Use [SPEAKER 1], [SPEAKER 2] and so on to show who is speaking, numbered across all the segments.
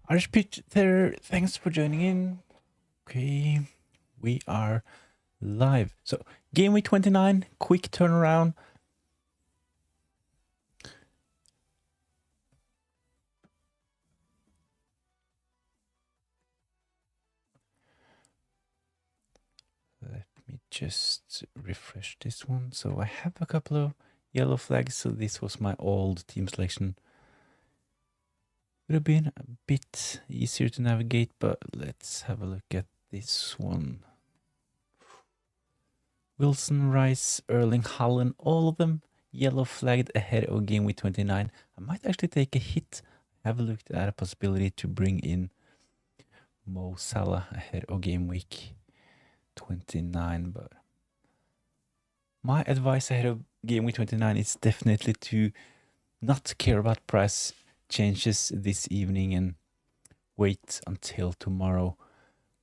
[SPEAKER 1] Irish Peter, thanks for joining in. Okay, we are live. So, Gameweek 29, quick turnaround. Let me just refresh this one. So, I have a couple of yellow flags. So, this was my old team selection. Would have been a bit easier to navigate, but let's have a look at this one. Wilson, Rice, Erling Haaland, all of them yellow flagged ahead of Gameweek 29. I might actually take a hit. Have a look at a possibility to bring in Mo Salah ahead of Gameweek 29, but my advice ahead of Gameweek 29 is definitely to not care about price changes this evening and wait until tomorrow.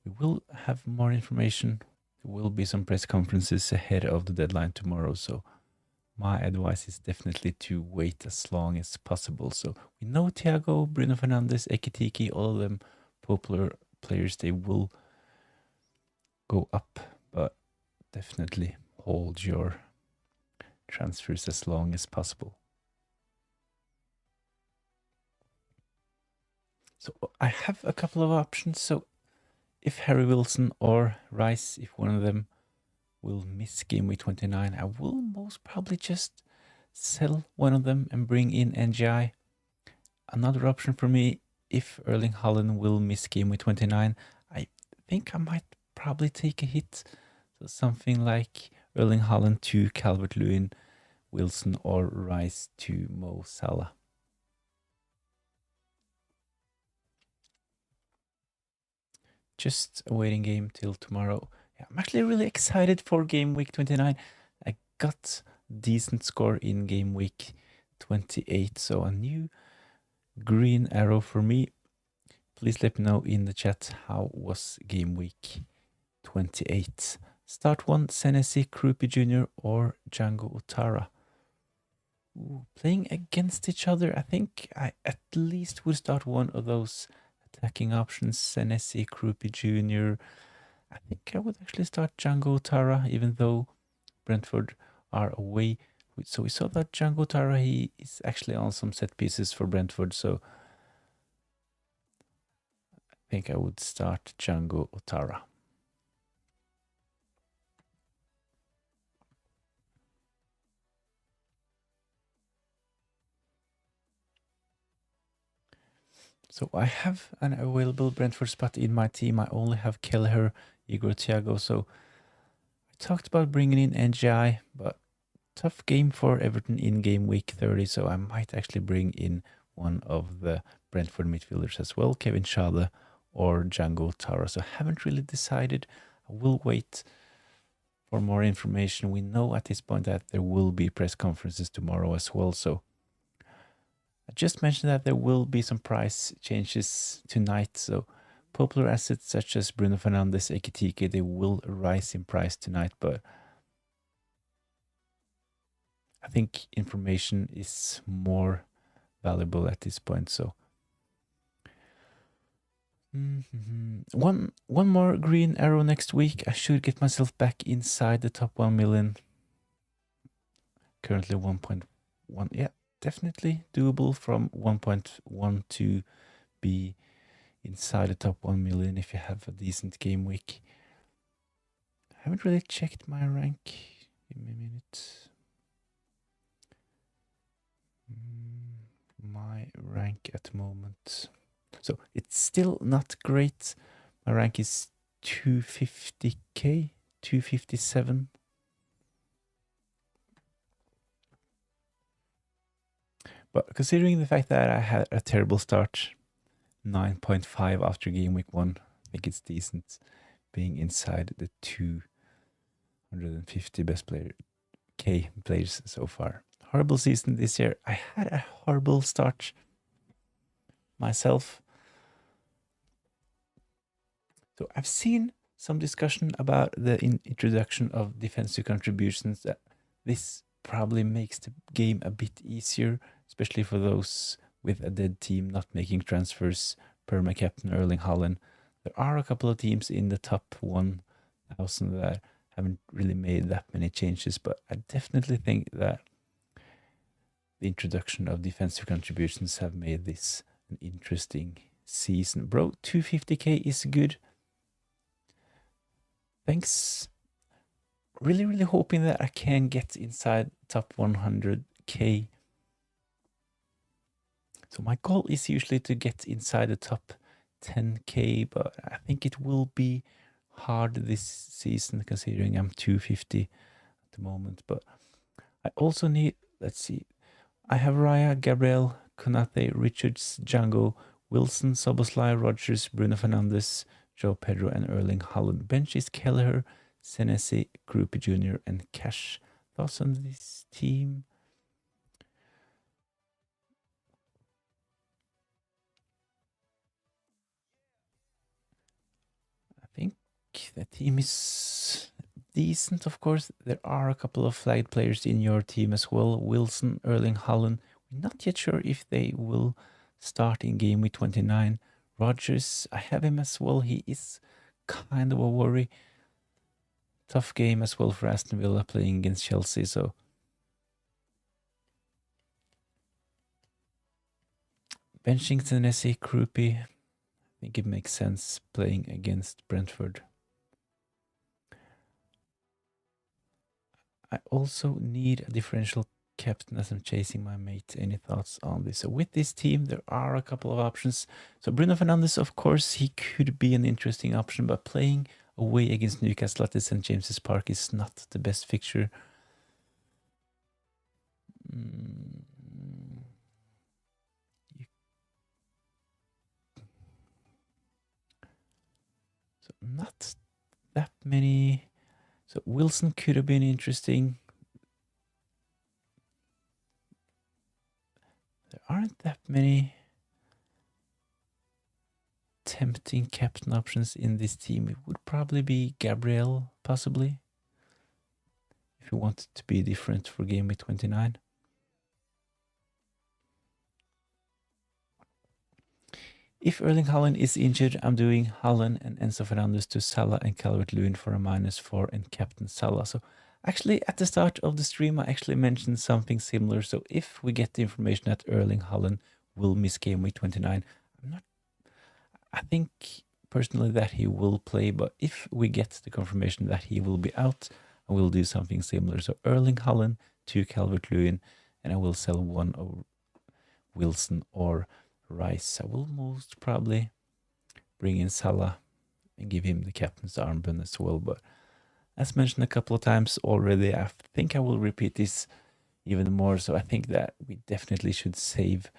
[SPEAKER 1] We will have more information. There will be some press conferences ahead of the deadline tomorrow, so my advice is definitely to wait as long as possible. So we know Thiago, Bruno Fernandes, Ekitike, all of them popular players, they will go up, but definitely hold your transfers as long as possible. So I have a couple of options. So if Harry Wilson or Rice, if one of them will miss Gameweek 29, I will most probably just sell one of them and bring in NGI. Another option for me, if Erling Haaland will miss Gameweek 29, I think I might probably take a hit. So something like Erling Haaland to Calvert-Lewin, Wilson or Rice to Mo Salah. Just a waiting game till tomorrow. Yeah, I'm actually really excited for game week 29. I got decent score in game week 28, so a new green arrow for me. Please let me know in the chat how was game week 28. Start one, Senesi, Krupi Jr. or Django Utara. Ooh, playing against each other, I think I at least would start one of those attacking options, Senesi, Krupi Jr. I think I would actually start Django Utara, even though Brentford are away. So we saw that Django Utara, he is actually on some set pieces for Brentford, so I think I would start Django Utara. So I have an available Brentford spot in my team. I only have Kelleher, Igor, Thiago. So I talked about bringing in NGI, but tough game for Everton in game week 30. So I might actually bring in one of the Brentford midfielders as well, Kevin Schade or Django Tara. So I haven't really decided. I will wait for more information. We know at this point that there will be press conferences tomorrow as well. So I just mentioned that there will be some price changes tonight. So popular assets such as Bruno Fernandes, Ekitike, they will rise in price tonight. But I think information is more valuable at this point. So one more green arrow next week. I should get myself back inside the top 1 million. Currently 1.1. Yeah, definitely doable from 1.1 to be inside the top 1 million if you have a decent game week. I haven't really checked my rank. Give me a minute. My rank at the moment. So it's still not great. My rank is 250k, 257. But considering the fact that I had a terrible start, 9.5 after game week 1, I think it's decent being inside the 250 best players so far. Horrible season this year. I had a horrible start myself. So I've seen some discussion about the introduction of defensive contributions. That this probably makes the game a bit easier, especially for those with a dead team not making transfers perma captain Erling Haaland. There are a couple of teams in the top 1,000 that haven't really made that many changes, but I definitely think that the introduction of defensive contributions have made this an interesting season. Bro, 250k is good. Thanks. Really, really hoping that I can get inside top 100k. So my goal is usually to get inside the top 10k, but I think it will be hard this season considering I'm 250 at the moment. But I also need, let's see, I have Raya, Gabriel, Konate, Richards, Django, Wilson, Soboslai, Rogers, Bruno Fernandes, Joe Pedro, and Erling Haaland. Bench is Kelleher, Senesi, Krupi Jr., and Cash. Thoughts on this team? I think the team is decent, of course. There are a couple of flagged players in your team as well. Wilson, Erling Haaland. We're not yet sure if they will start in Gameweek 29. Rogers, I have him as well. He is kind of a worry. Tough game as well for Aston Villa playing against Chelsea, so benching Senesi, Krupi, I think it makes sense playing against Brentford. I also need a differential captain as I'm chasing my mate. Any thoughts on this? So with this team, there are a couple of options. So Bruno Fernandes, of course, he could be an interesting option, but playing away against Newcastle at the St. James's Park is not the best fixture. So not that many. So Wilson could have been interesting. There aren't that many tempting captain options in this team. It would probably be Gabriel, possibly, if you want it to be different for Gameweek 29. If Erling Haaland is injured, I'm doing Haaland and Enzo Fernandez to Salah and Calvert-Lewin for a -4 and captain Salah. So actually, at the start of the stream, I actually mentioned something similar. So if we get the information that Erling Haaland will miss Gameweek 29, I think personally that he will play, but if we get the confirmation that he will be out, I will do something similar. So Erling Haaland to Calvert-Lewin, and I will sell one of Wilson or Rice. I will most probably bring in Salah and give him the captain's armband as well. But as mentioned a couple of times already, I think I will repeat this even more. So I think that we definitely should save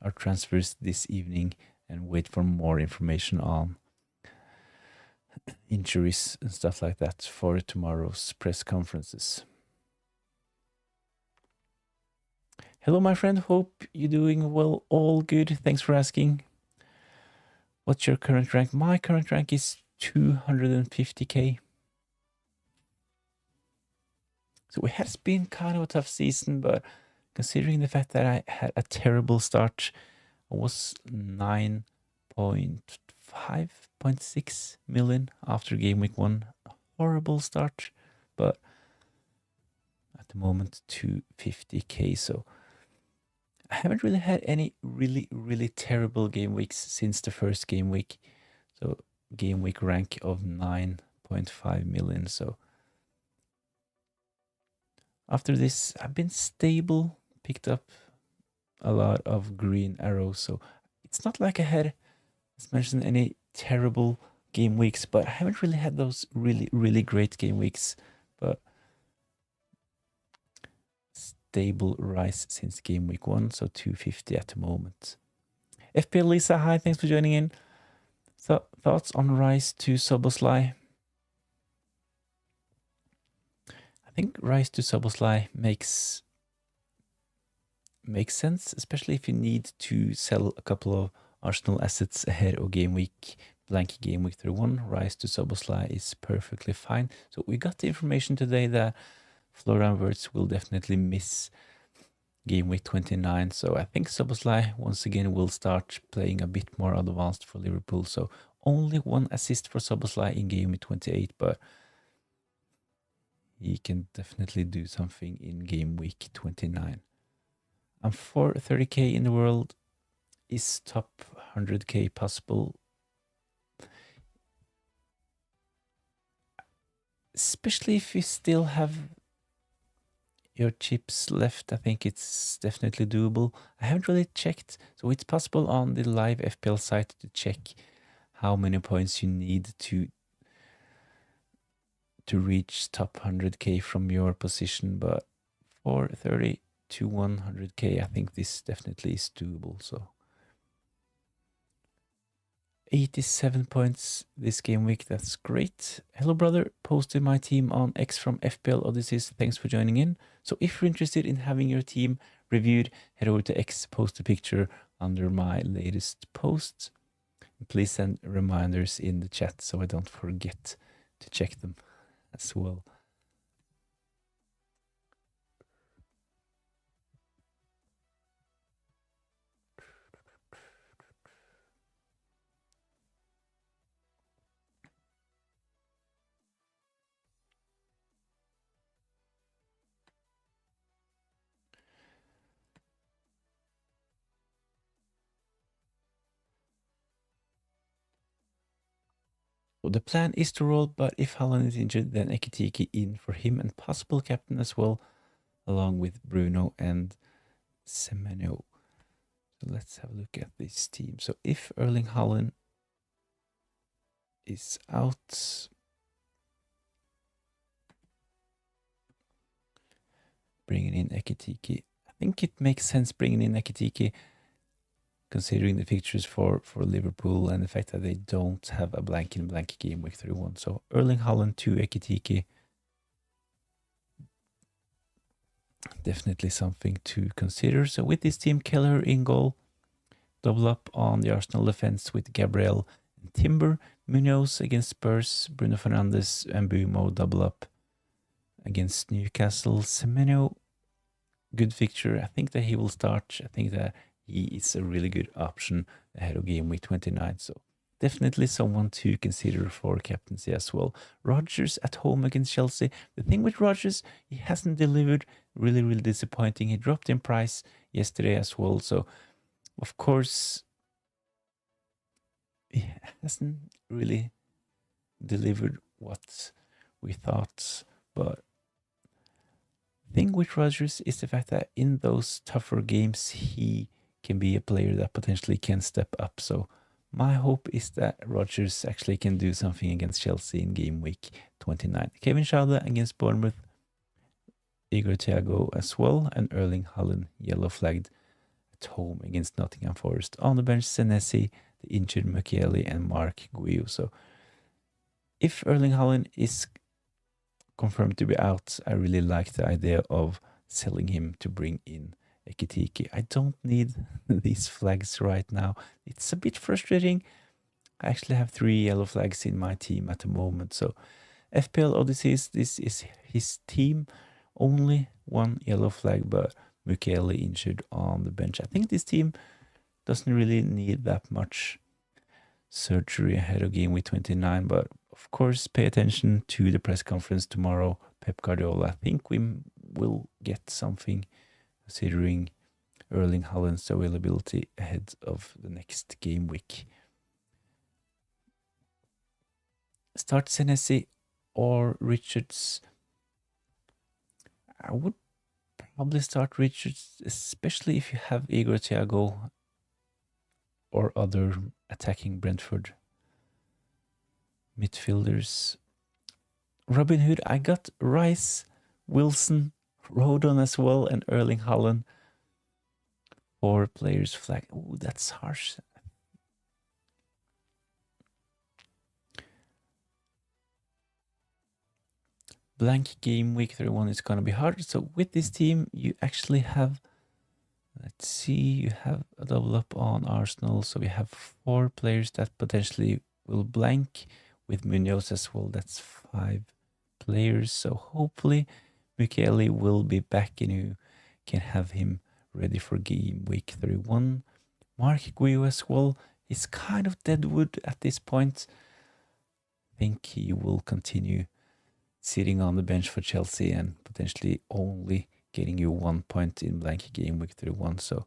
[SPEAKER 1] our transfers this evening and wait for more information on injuries and stuff like that for tomorrow's press conferences. Hello, my friend. Hope you're doing well. All good. Thanks for asking. What's your current rank? My current rank is 250k. So it has been kind of a tough season, but considering the fact that I had a terrible start, I was 9.5.6 million after Gameweek 1. A horrible start, but at the moment 250k. So I haven't really had any really terrible game weeks since the first game week. So game week rank of 9.5 million. So after this, I've been stable, picked up a lot of green arrows. So it's not like I had, as mentioned, any terrible game weeks, but I haven't really had those really great game weeks. But stable rise since game week 1, so 250 at the moment. FPL Lisa, hi, thanks for joining in. So thoughts on rise to Soboslai? I think rise to Soboslai makes sense, especially if you need to sell a couple of Arsenal assets ahead of game week, blank game week 31. Rise to Soboslai is perfectly fine. So we got the information today that Florian Wirtz will definitely miss game week 29. So I think Szoboszlai once again will start playing a bit more advanced for Liverpool. So only 1 assist for Szoboszlai in game week 28, but he can definitely do something in game week 29. And for 30k in the world, is top 100k possible? Especially if you still have your chips left, I think it's definitely doable. I haven't really checked, so it's possible on the live FPL site to check how many points you need to reach top 100k from your position, but for 30 to 100k, I think this definitely is doable. So 87 points this game week. That's great. Hello, brother. Posted my team on X from FPL Odysius. Thanks for joining in. So if you're interested in having your team reviewed, head over to X, post a picture under my latest post. Please send reminders in the chat so I don't forget to check them as well. So the plan is to roll, but if Haaland is injured, then Ekitike in for him and possible captain as well, along with Bruno and Semenyo. So let's have a look at this team. So if Erling Haaland is out, bringing in Ekitike. I think it makes sense bringing in Ekitike, considering the fixtures for Liverpool and the fact that they don't have a blank in blank game week 31. So Erling Haaland to Ekitike, definitely something to consider. So with this team, Keller in goal, double up on the Arsenal defense with Gabriel and Timber. Munoz against Spurs, Bruno Fernandes and Bumo double up against Newcastle. Semenyo, good fixture. I think that he will start. I think that he is a really good option ahead of game week 29. So definitely someone to consider for captaincy as well. Rodgers at home against Chelsea. The thing with Rodgers, he hasn't delivered. Really, really disappointing. He dropped in price yesterday as well. So, of course, he hasn't really delivered what we thought. But the thing with Rodgers is the fact that in those tougher games, he can be a player that potentially can step up. So my hope is that Rodgers actually can do something against Chelsea in game week 29. Kevin Schade against Bournemouth, Igor Thiago as well, and Erling Haaland yellow flagged at home against Nottingham Forest. On the bench, Senesi, the injured Mukiele, and Mark Guiu. So if Erling Haaland is confirmed to be out, I really like the idea of selling him to bring in Ekitike. I don't need these flags right now. It's a bit frustrating. I actually have 3 yellow flags in my team at the moment. So FPL Odysius, this is his team. Only 1 yellow flag, but Mukiele injured on the bench. I think this team doesn't really need that much surgery ahead of game week 29, but of course pay attention to the press conference tomorrow. Pep Guardiola, I think we will get something considering Erling Haaland's availability ahead of the next game week. Start Senesi or Richards. I would probably start Richards, especially if you have Igor Thiago or other attacking Brentford midfielders. Robin Hood, I got Rice, Wilson, Rodon as well, and Erling Haaland. 4 players flag. Oh, that's harsh. Blank game week 31 is going to be hard. So with this team, you actually have, let's see, you have a double up on Arsenal. So we have 4 players that potentially will blank with Munoz as well. That's 5 players. So hopefully Mukiele will be back and you can have him ready for game week 31. Mark Guiu as well is kind of deadwood at this point. I think he will continue sitting on the bench for Chelsea and potentially only getting you 1 point in blank game week 31. So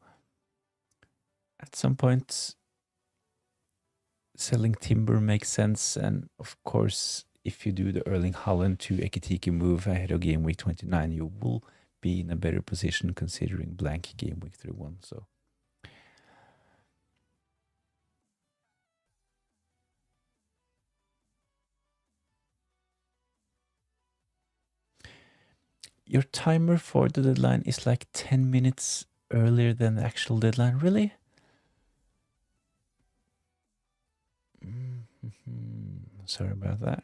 [SPEAKER 1] at some point, selling Timber makes sense. And of course, if you do the Erling Haaland to Ekitike move ahead of game week 29, you will be in a better position considering blank game week 31. So your timer for the deadline is like 10 minutes earlier than the actual deadline. Really? Sorry about that.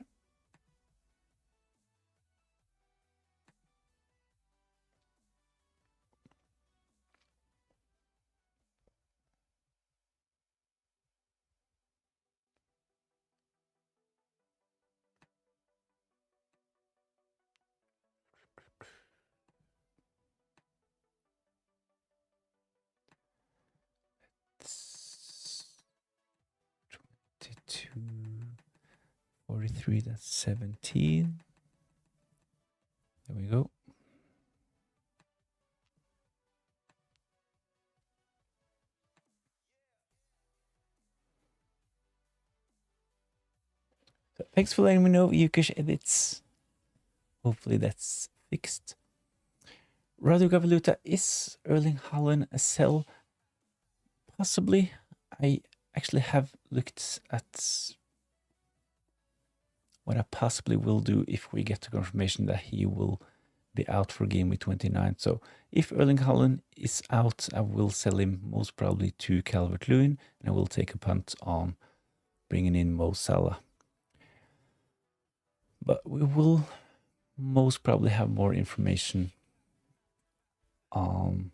[SPEAKER 1] It's 22, 43, that's 17. There we go. So thanks for letting me know, Yukish Edits. Hopefully that's fixed. Radu Gaviluta, is Erling Haaland a sell? Possibly. I actually have looked at what I possibly will do if we get the confirmation that he will be out for game week 29. So if Erling Haaland is out, I will sell him most probably to Calvert-Lewin, and I will take a punt on bringing in Mo Salah. But we will most probably have more information on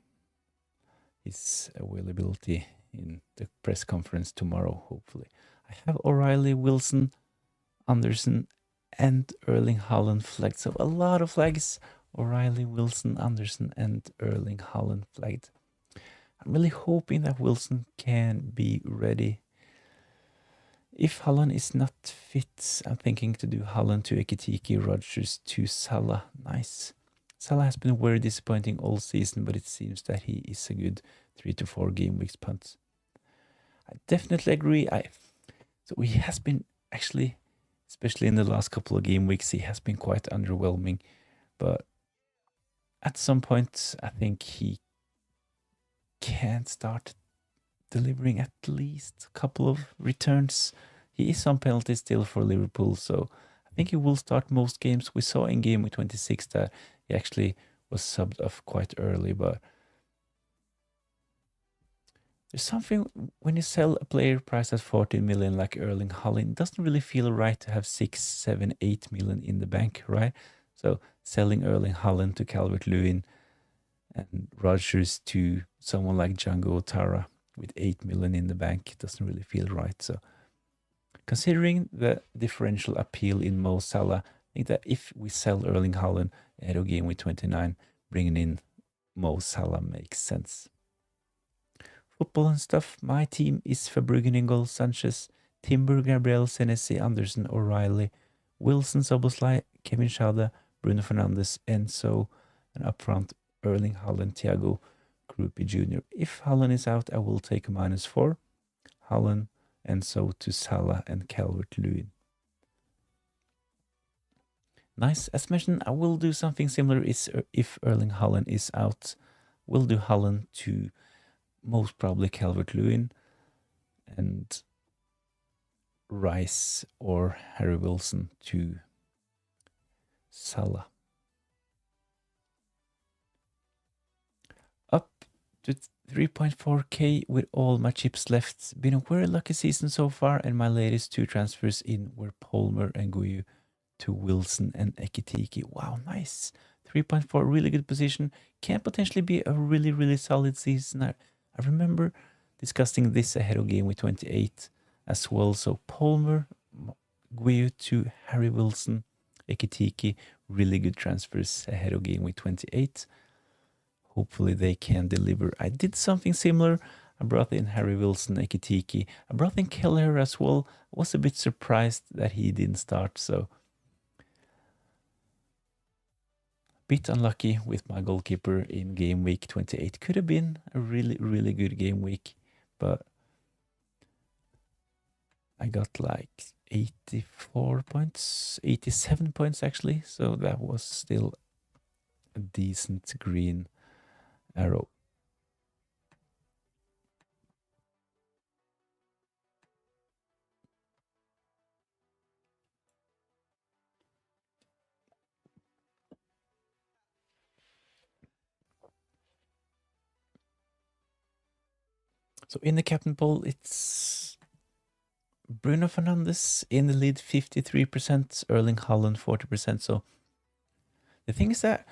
[SPEAKER 1] his availability in the press conference tomorrow, hopefully. I have O'Reilly, Wilson, Anderson, and Erling Haaland flagged. So a lot of flags. O'Reilly, Wilson, Anderson, and Erling Haaland flagged. I'm really hoping that Wilson can be ready. If Haaland is not fit, I'm thinking to do Haaland to Ekitike, Rodgers to Salah. Nice. Salah has been very disappointing all season, but it seems that he is a good 3 to 4 game weeks punt. I definitely agree. So he has been actually, especially in the last couple of game weeks, he has been quite underwhelming. But at some point, I think he can start delivering at least a couple of returns. He is on penalty still for Liverpool, so I think he will start most games. We saw in game week 26 that he actually was subbed off quite early, but there's something when you sell a player priced at 14 million like Erling Haaland, it doesn't really feel right to have 6, 7, 8 million in the bank, right? So selling Erling Haaland to Calvert-Lewin and Rodgers to someone like Django Otara with 8 million in the bank doesn't really feel right. So considering the differential appeal in Mo Salah, I think that if we sell Erling Haaland ahead of game week 29, bringing in Mo Salah makes sense. Football and stuff. My team is Verbruggen in goal, Sanchez, Timber, Gabriel, Senesi, Anderson, O'Reilly, Wilson, Soboslai, Kevin Schade, Bruno Fernandes, Enzo, and up front Erling Haaland, Thiago, Krupi Jr. If Haaland is out, I will take a -4. Haaland, Enzo to Salah and Calvert-Lewin. Nice. As mentioned, I will do something similar if Erling Haaland is out. We'll do Haaland to most probably Calvert-Lewin and Rice or Harry Wilson to Salah. Up to 3.4k with all my chips left. Been a very lucky season so far, and my latest 2 transfers in were Palmer and Guiu to Wilson and Ekitike. Wow, nice. 3.4, really good position. Can potentially be a really, really solid season. I remember discussing this ahead of game week 28 as well. So Palmer, Guiu to Harry Wilson, Ekitike, really good transfers ahead of game week 28. hopefully they can deliver. I did something similar. I brought in Harry Wilson, Ekitiki. I brought in Keller as well. I was a bit surprised that he didn't start, so bit unlucky with my goalkeeper in game week 28. Could have been a really, really good game week, but I got like 84 points, 87 points actually, so that was still a decent green arrow. So in the captain poll, it's Bruno Fernandes in the lead, 53%, Erling Haaland 40%. So the thing is that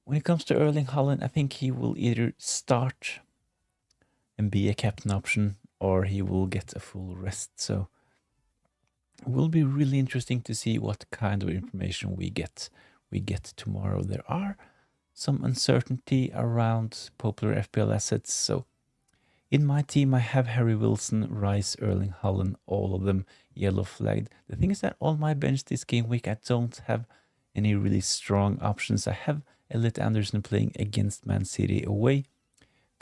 [SPEAKER 1] when it comes to Erling Haaland, I think he will either start and be a captain option, or he will get a full rest. So it will be really interesting to see what kind of information we get tomorrow. There are some uncertainty around popular FPL assets. So in my team, I have Harry Wilson, Rice, Erling Haaland, all of them yellow flagged. The thing is that on my bench this game week, I don't have any really strong options. I have Elliot Anderson playing against Man City away,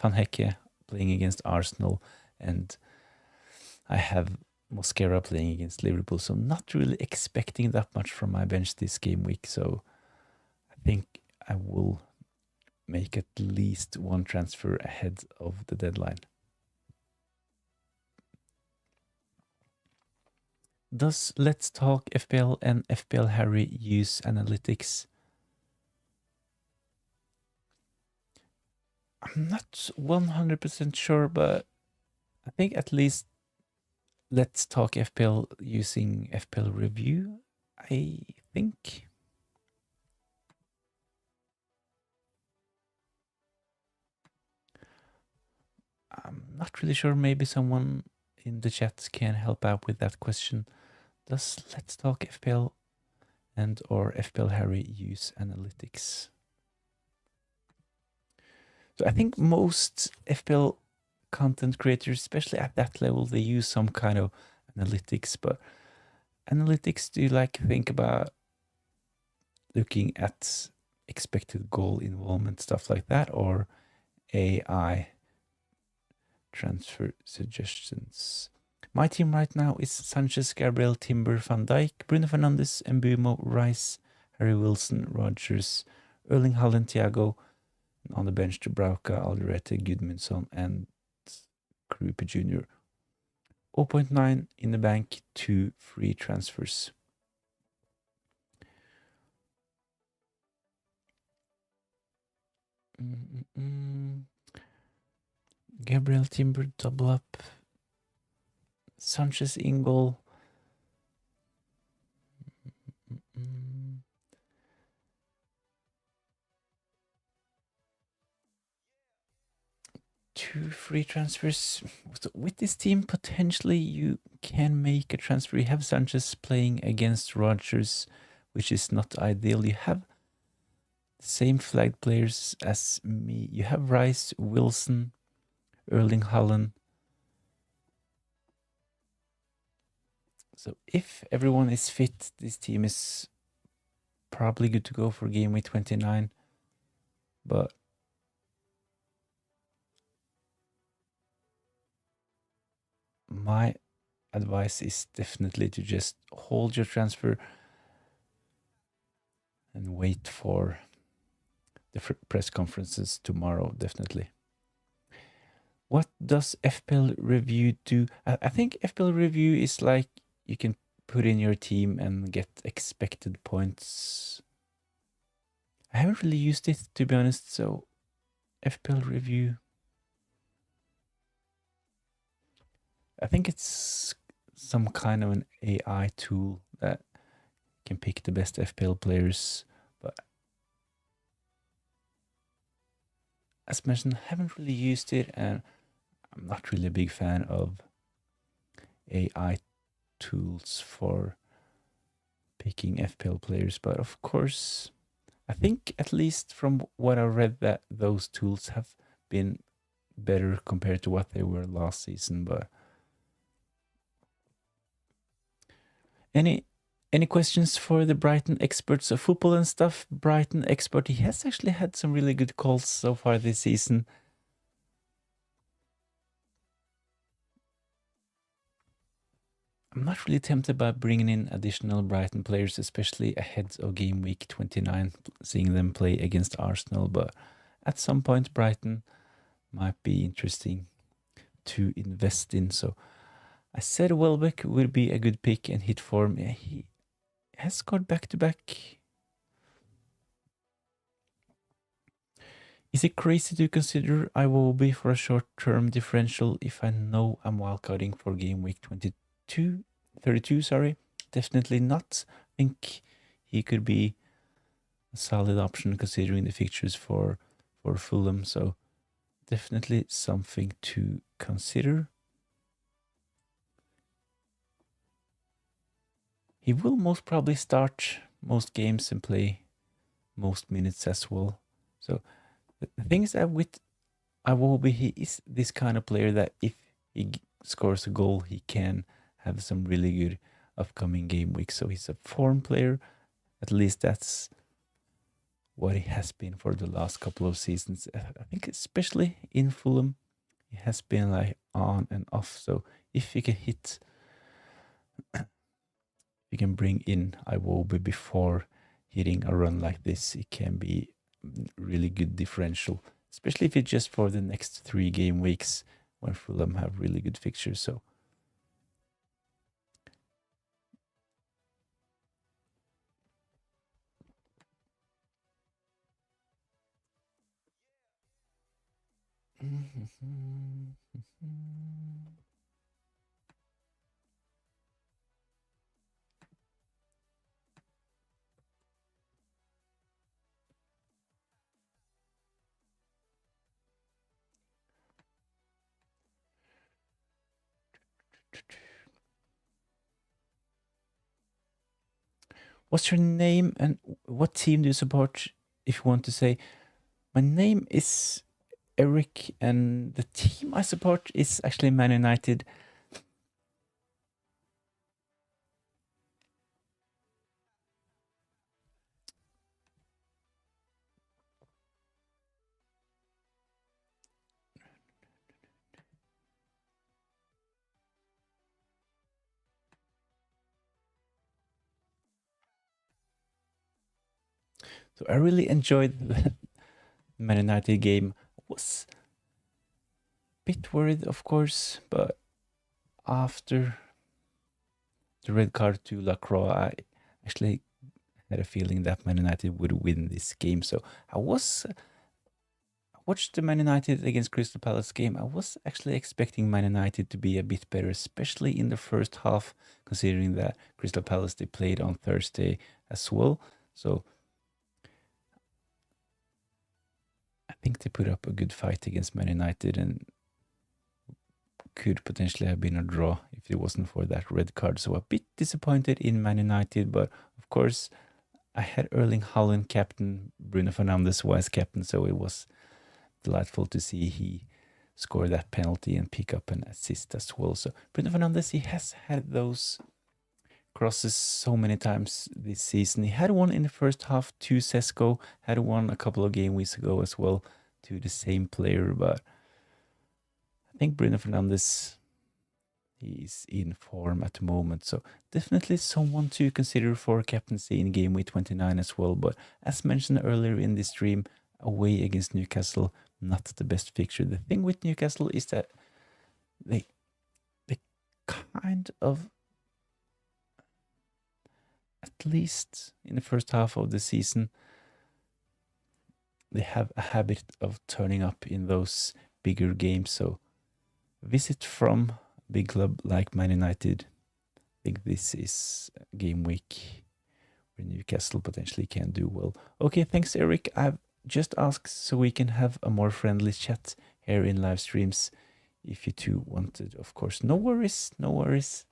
[SPEAKER 1] Van Hecke playing against Arsenal, and I have Mosquera playing against Liverpool. So I'm not really expecting that much from my bench this game week. So I think I will make at least one transfer ahead of the deadline. Does Let's Talk FPL and FPL Harry use analytics? I'm not 100% sure, but I think at least Let's Talk FPL using FPL Review, I think. I'm not really sure. Maybe someone in the chat can help out with that question. Does Let's Talk FPL and or FPL Harry use analytics? So I think most FPL content creators, especially at that level, they use some kind of analytics. But analytics, do you like think about looking at expected goal involvement, stuff like that, or AI transfer suggestions? My team right now is Sanchez, Gabriel, Timber, Van Dijk, Bruno Fernandes, Mbumo, Rice, Harry Wilson, Rogers, Erling Haaland, Thiago. On the bench, Dubravka, Alderete, Gudmundsson, and Krupe Jr. 0.9 in the bank, 2 free transfers. Gabriel Timber double up. Sanchez in goal. Two free transfers. So with this team, potentially you can make a transfer. You have Sanchez playing against Rogers, which is not ideal. You have the same flagged players as me. You have Rice, Wilson, Erling Haaland. So if everyone is fit, this team is probably good to go for game week 29. But my advice is definitely to just hold your transfer and wait for the press conferences tomorrow, definitely. What does FPL Review do? I think FPL Review is like you can put in your team and get expected points. I haven't really used it, to be honest, so FPL Review, I think it's some kind of an AI tool that can pick the best FPL players, but as mentioned, I haven't really used it, and I'm not really a big fan of AI tools for picking FPL players, but of course I think, at least from what I read, that those tools have been better compared to what they were last season. But any questions for the Brighton experts of football and stuff? Brighton expert, he has actually had some really good calls so far this season. I'm not really tempted by bringing in additional Brighton players, especially ahead of game week 29, seeing them play against Arsenal. But at some point, Brighton might be interesting to invest in. So I said Welbeck would be a good pick and hit form. He has scored back-to-back. Is it crazy to consider Iwobi for a short-term differential if I know I'm wildcarding for game week 32, sorry? Definitely not. I think he could be a solid option considering the fixtures for Fulham. So definitely something to consider. He will most probably start most games and play most minutes as well. So the thing is that with Iwobi, he is this kind of player that if he scores a goal, he can have some really good upcoming game weeks. So he's a form player. At least that's what he has been for the last couple of seasons. I think especially in Fulham, he has been like on and off. So if he can hit, you can bring in Iwobi before hitting a run like this, it can be really good differential, especially if it's just for the next 3 game weeks when Fulham have really good fixtures. So what's your name and what team do you support? If you want to say, my name is Eric and the team I support is actually Man United. So I really enjoyed the Man United game. I was a bit worried, of course, but after the red card to Lacroix, I actually had a feeling that Man United would win this game. So I watched the Man United against Crystal Palace game. I was actually expecting Man United to be a bit better, especially in the first half, considering that Crystal Palace, they played on Thursday as well. So I think they put up a good fight against Man United and could potentially have been a draw if it wasn't for that red card. So a bit disappointed in Man United, but of course I had Erling Haaland captain, Bruno Fernandes vice captain, so it was delightful to see he score that penalty and pick up an assist as well. So Bruno Fernandes, he has had those crosses so many times this season. He had one in the first half to Sesko, had one a couple of game weeks ago as well to the same player, but I think Bruno Fernandes, he's in form at the moment. So definitely someone to consider for captaincy in game week 29 as well. But as mentioned earlier in this stream, away against Newcastle, not the best fixture. The thing with Newcastle is that they kind of, at least in the first half of the season, they have a habit of turning up in those bigger games. So visit from a big club like Man United. I think this is game week where Newcastle potentially can do well. Okay, thanks, Eric. I've just asked so we can have a more friendly chat here in live streams. If you two wanted, of course. No worries, no worries.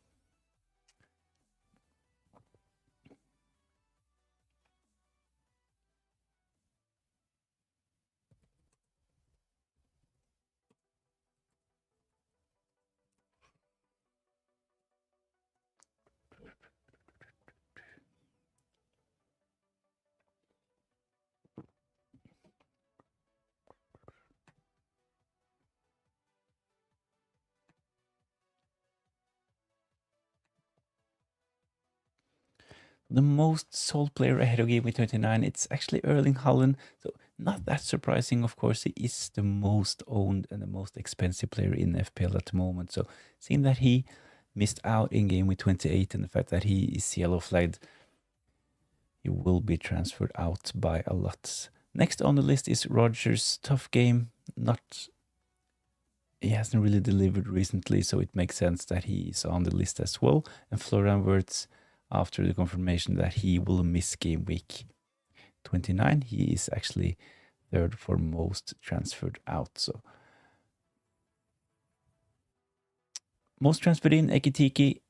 [SPEAKER 1] The most sold player ahead of Gameweek 29, it's actually Erling Haaland. So not that surprising, of course. He is the most owned and the most expensive player in FPL at the moment. So seeing that he missed out in Gameweek 28 and the fact that he is yellow flagged, he will be transferred out by a lot. Next on the list is Rodgers. Tough game. He hasn't really delivered recently, so it makes sense that he is on the list as well. And Florian Wirtz, after the confirmation that he will miss game week 29, he is actually third for most transferred out. So most transferred in, Ekitike,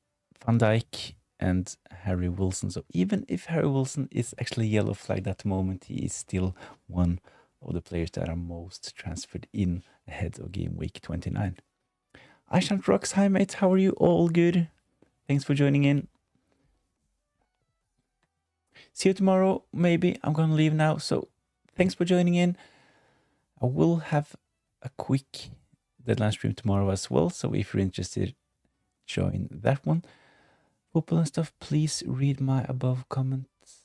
[SPEAKER 1] Van Dijk, and Harry Wilson. So even if Harry Wilson is actually yellow flagged at the moment, he is still one of the players that are most transferred in ahead of game week 29. Aishant Rocks, hi mate, how are you? All good? Thanks for joining in. See you tomorrow, maybe. I'm going to leave now, so thanks for joining in. I will have a quick deadline stream tomorrow as well, so if you're interested, join that one. Football and stuff, please read my above comments.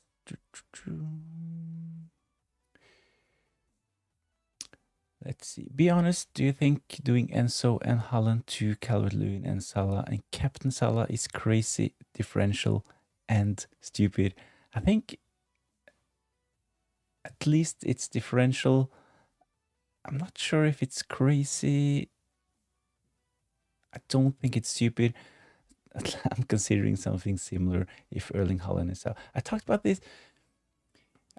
[SPEAKER 1] Let's see. Be honest, do you think doing Enzo and Haaland to Calvert-Lewin and Salah and Captain Salah is crazy, differential, and stupid? I think at least it's differential. I'm not sure if it's crazy. I don't think it's stupid. I'm considering something similar if Erling Haaland is out. I talked about this.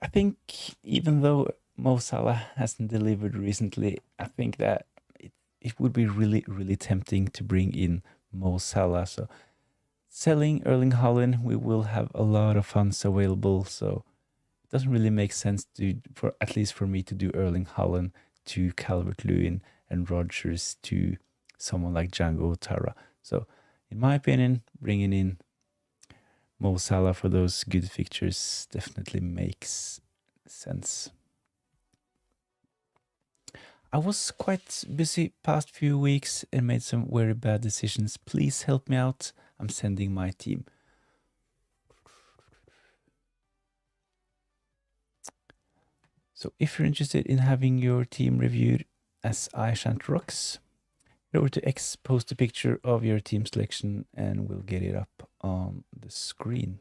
[SPEAKER 1] I think even though Mo Salah hasn't delivered recently, I think that it would be really, really tempting to bring in Mo Salah. So selling Erling Haaland, we will have a lot of funds available. So it doesn't really make sense for at least for me to do Erling Haaland to Calvert-Lewin and Rodgers to someone like Django Tara. So in my opinion, bringing in Mo Salah for those good fixtures definitely makes sense. I was quite busy past few weeks and made some very bad decisions. Please help me out. I'm sending my team. So if you're interested in having your team reviewed as Aishant Rocks, head over to X, post a picture of your team selection and we'll get it up on the screen.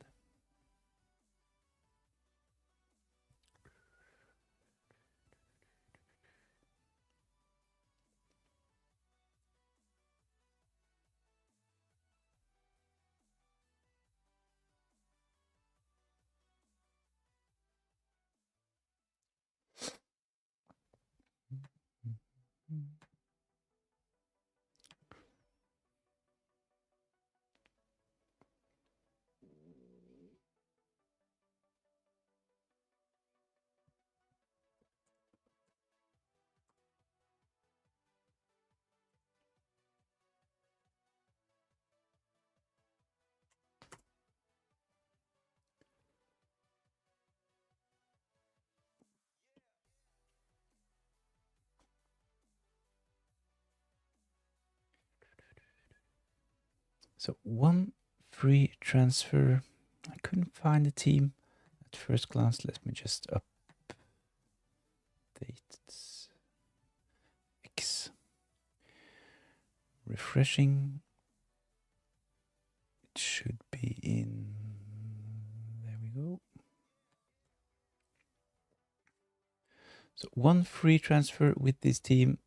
[SPEAKER 1] So one free transfer. I couldn't find the team at first glance. Let me just update X. Refreshing. It should be in. There we go. So one free transfer with this team.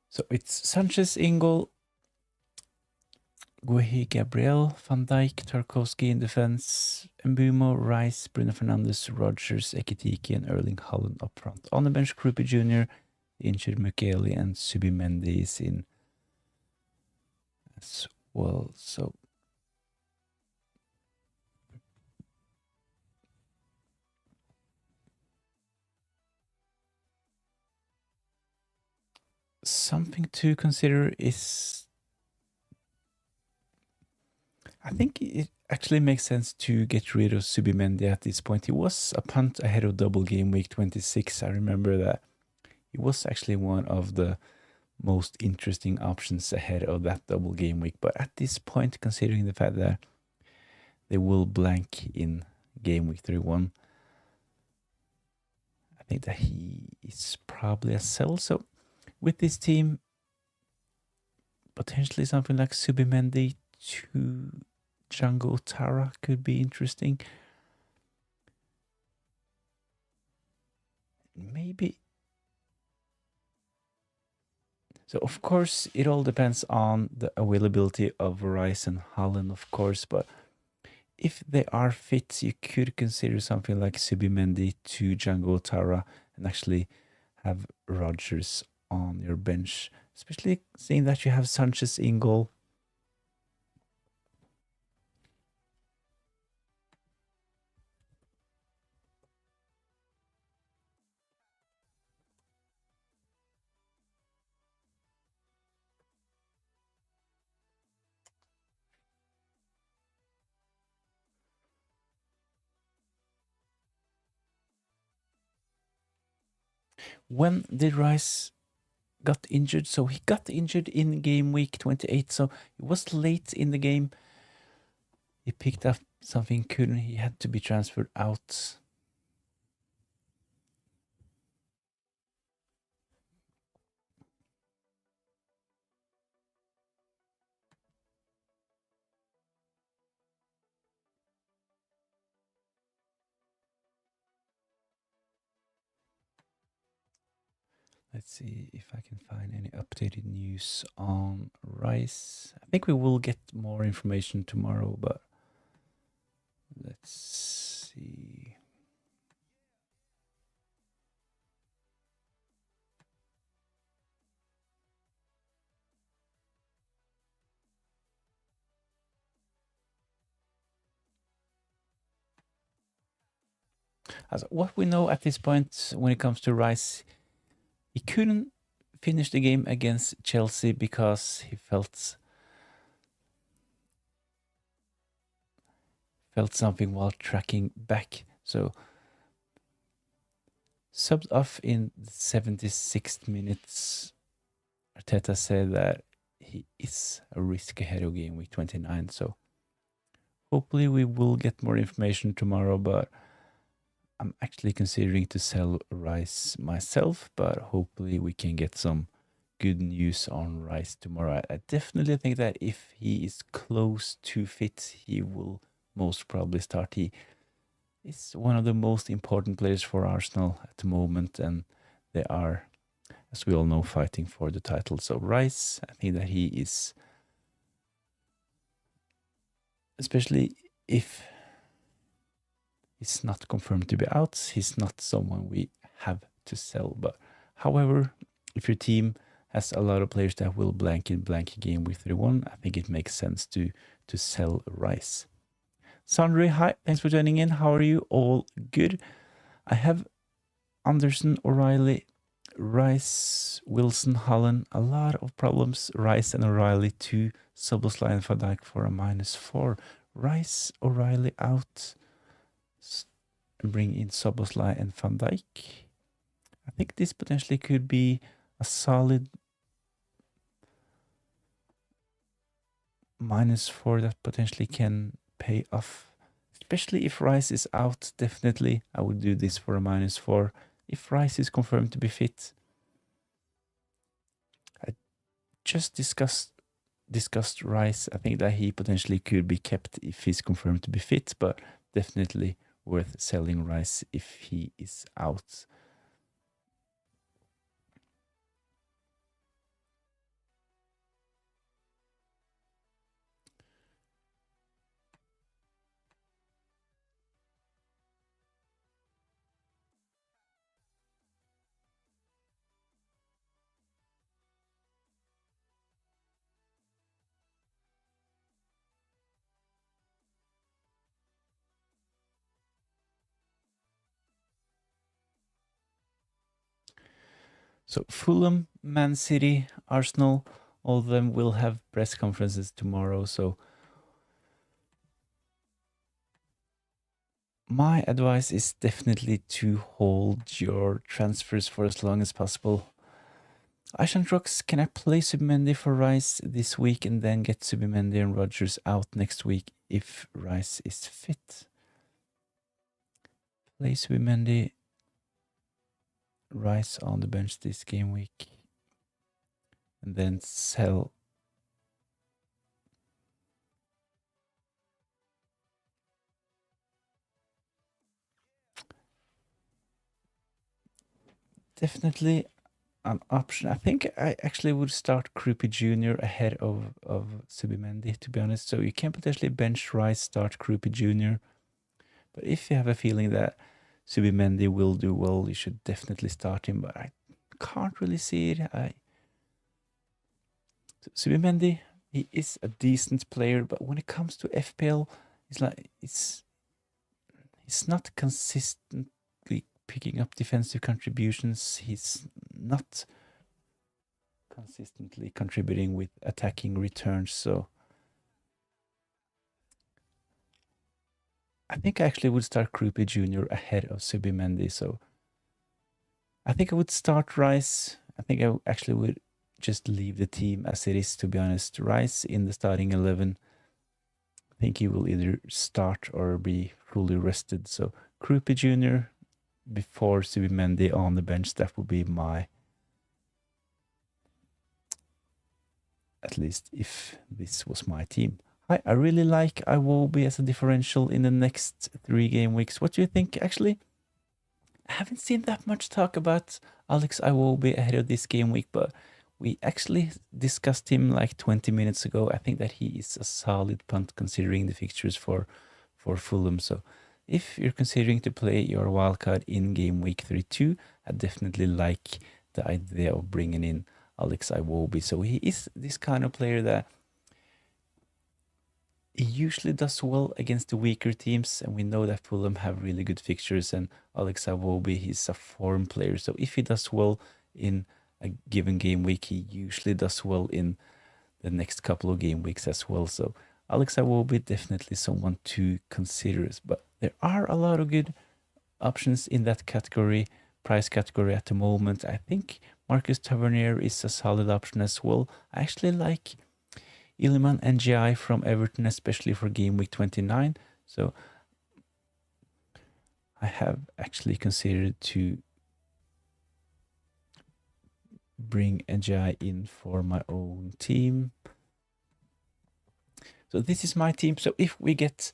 [SPEAKER 1] So it's Sanchez in goal, Guehi, Gabriel, Van Dijk, Tarkowski in defense, Mbumo, Rice, Bruno Fernandes, Rodgers, Ekitike, and Erling Haaland up front. On the bench, Krupi Jr., injured Mukeli, and Subimendi is in as well. So something to consider is I think it actually makes sense to get rid of Subimendi at this point. He was a punt ahead of double game week 26. I remember that. He was actually one of the most interesting options ahead of that double game week. But at this point, considering the fact that they will blank in game week 31, I think that he is probably a sell. So with this team, potentially something like Subimendi to Django Tara could be interesting. Maybe. So of course, it all depends on the availability of Rice and Holland, of course. But if they are fit, you could consider something like Subimendi to Django Tara and actually have Rodgers on your bench, especially seeing that you have Sanchez in goal. When did Rice got injured? So he got injured in game week 28, so it was late in the game. He picked up something, couldn't he? Had to be transferred out. Let's see if I can find any updated news on Rice. I think we will get more information tomorrow, but let's see. As what we know at this point when it comes to Rice, he couldn't finish the game against Chelsea because he felt something while tracking back. So subbed off in the 76th minutes. Arteta said that he is a risk ahead of game week 29. So hopefully we will get more information tomorrow, but I'm actually considering to sell Rice myself, but hopefully we can get some good news on Rice tomorrow. I definitely think that if he is close to fit, he will most probably start. He is one of the most important players for Arsenal at the moment, and they are, as we all know, fighting for the title. So Rice, I think that he is, especially if he's not confirmed to be out, he's not someone we have to sell. But however, if your team has a lot of players that will blank game week 31, I think it makes sense to sell Rice. Sandre, hi, thanks for joining in. How are you? All good. I have Anderson, O'Reilly, Rice, Wilson, Holland. A lot of problems. Rice and O'Reilly to Szoboszlai and Van Dijk for a -4. Rice, O'Reilly out. Bring in Szoboszlai and Van Dijk. I think this potentially could be a solid -4 that potentially can pay off. Especially if Rice is out, definitely I would do this for a -4. If Rice is confirmed to be fit, I just discussed Rice. I think that he potentially could be kept if he's confirmed to be fit, but definitely worth selling Rice if he is out. So Fulham, Man City, Arsenal, all of them will have press conferences tomorrow. So my advice is definitely to hold your transfers for as long as possible. Aishant Rocks, can I play Subimendi for Rice this week and then get Subimendi and Rodgers out next week if Rice is fit? Play Subimendi, Rice on the bench this game week, and then sell. Definitely an option. I think I actually would start Krupi Jr. ahead of Subimendi, to be honest. So you can potentially bench Rice, start Krupi Jr. But if you have a feeling that Subimendi will do well, you should definitely start him. But I can't really see it. Subimendi, he is a decent player, but when it comes to FPL, he's not consistently picking up defensive contributions. He's not consistently contributing with attacking returns. So I think I actually would start Krupi Jr. ahead of Subimendi. So I think I would start Rice. I think I actually would just leave the team as it is, to be honest. Rice in the starting 11. I think he will either start or be fully rested. So Krupi Jr. before Subimendi on the bench. That would be my, at least if this was my team. I really like Iwobi as a differential in the next 3 game weeks. What do you think? Actually, I haven't seen that much talk about Alex Iwobi ahead of this game week, but we actually discussed him like 20 minutes ago. I think that he is a solid punt considering the fixtures for Fulham. So if you're considering to play your wildcard in game week 32, I definitely like the idea of bringing in Alex Iwobi. So he is this kind of player that he usually does well against the weaker teams, and we know that Fulham have really good fixtures, and Alex Iwobi, he's a form player. So if he does well in a given game week, he usually does well in the next couple of game weeks as well. So Alex Iwobi, definitely someone to consider. But there are a lot of good options in that category, price category at the moment. I think Marcus Tavernier is a solid option as well. I actually like Iliman NGI from Everton, especially for game week 29. So I have actually considered to bring NGI in for my own team. So this is my team. So if we get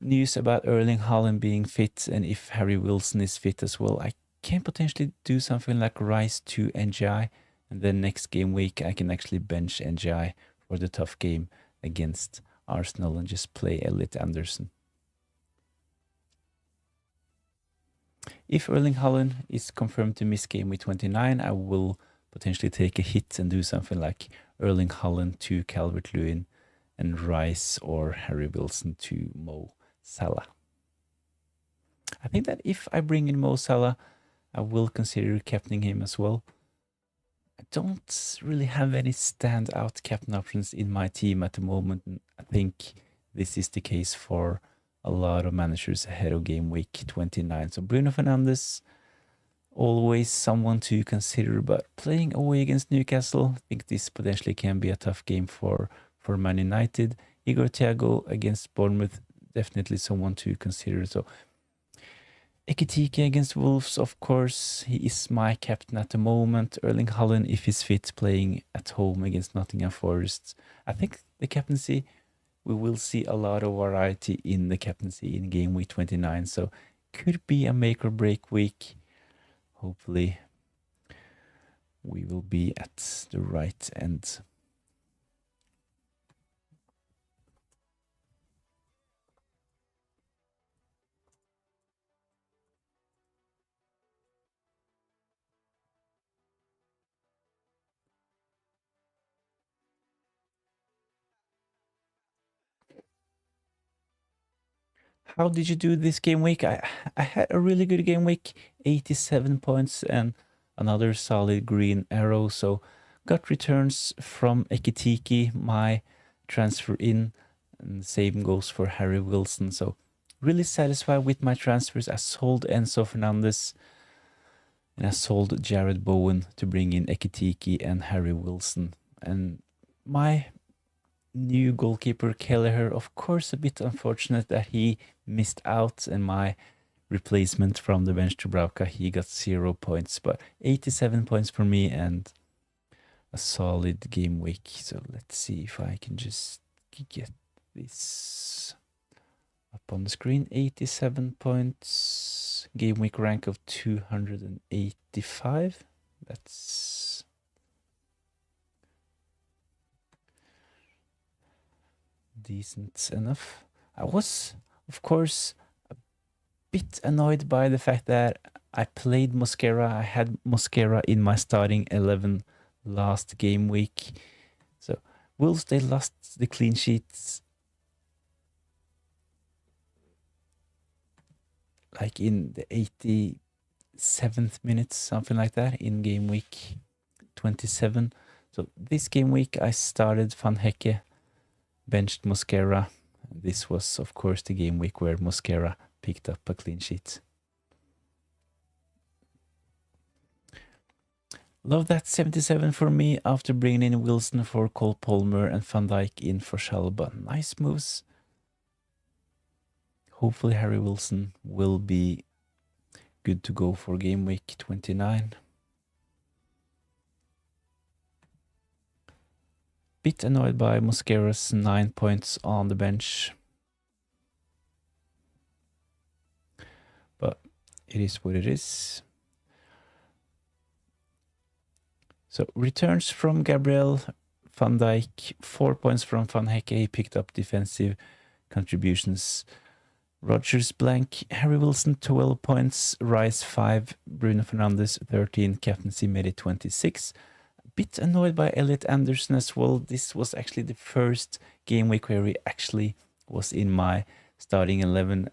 [SPEAKER 1] news about Erling Haaland being fit and if Harry Wilson is fit as well, I can potentially do something like Rice to NGI, and then next game week I can actually bench NGI for the tough game against Arsenal and just play Elliot Anderson. If Erling Haaland is confirmed to miss game week 29, I will potentially take a hit and do something like Erling Haaland to Calvert-Lewin and Rice or Harry Wilson to Mo Salah. I think that if I bring in Mo Salah, I will consider captaining him as well. I don't really have any standout captain options in my team at the moment. And I think this is the case for a lot of managers ahead of game week 29. So Bruno Fernandes, always someone to consider, but playing away against Newcastle, I think this potentially can be a tough game for Man United. Igor Thiago against Bournemouth, definitely someone to consider. So Ekitike against Wolves, of course, he is my captain at the moment. Erling Haaland, if he's fit, playing at home against Nottingham Forest. I think the captaincy, we will see a lot of variety in the captaincy in game week 29. So could be a make or break week. Hopefully we will be at the right end. How did you do this game week? I had a really good game week, 87 points and another solid green arrow. So got returns from Ekitike, my transfer in, and same goes for Harry Wilson. So really satisfied with my transfers. I sold Enzo Fernandez and I sold Jared Bowen to bring in Ekitike and Harry Wilson. And my new goalkeeper Kelleher, of course, a bit unfortunate that he missed out, and my replacement from the bench to Brauka, he got 0 points, but 87 points for me and a solid game week. So let's see if I can just get this up on the screen. 87 points, game week rank of 285. That's decent enough. I was, of course, a bit annoyed by the fact that I played Mosquera. I had Mosquera in my starting 11 last game week. So Wolves, they lost the clean sheets like in the 87th minute, something like that, in game week 27. So this game week I started Van Hecke, benched Mosquera. This was, of course, the game week where Mosquera picked up a clean sheet. Love that 77 for me after bringing in Wilson for Cole Palmer and Van Dijk in for Shalba. Nice moves. Hopefully Harry Wilson will be good to go for game week 29. Bit annoyed by Mosquera's 9 points on the bench. But it is what it is. So returns from Gabriel, Van Dijk, 4 points from Van Hecke. He picked up defensive contributions. Rodgers blank, Harry Wilson 12 points, Rice 5, Bruno Fernandes 13, Captaincy made it 26. A bit annoyed by Elliot Anderson as well. This was actually the first game week where he actually was in my starting 11.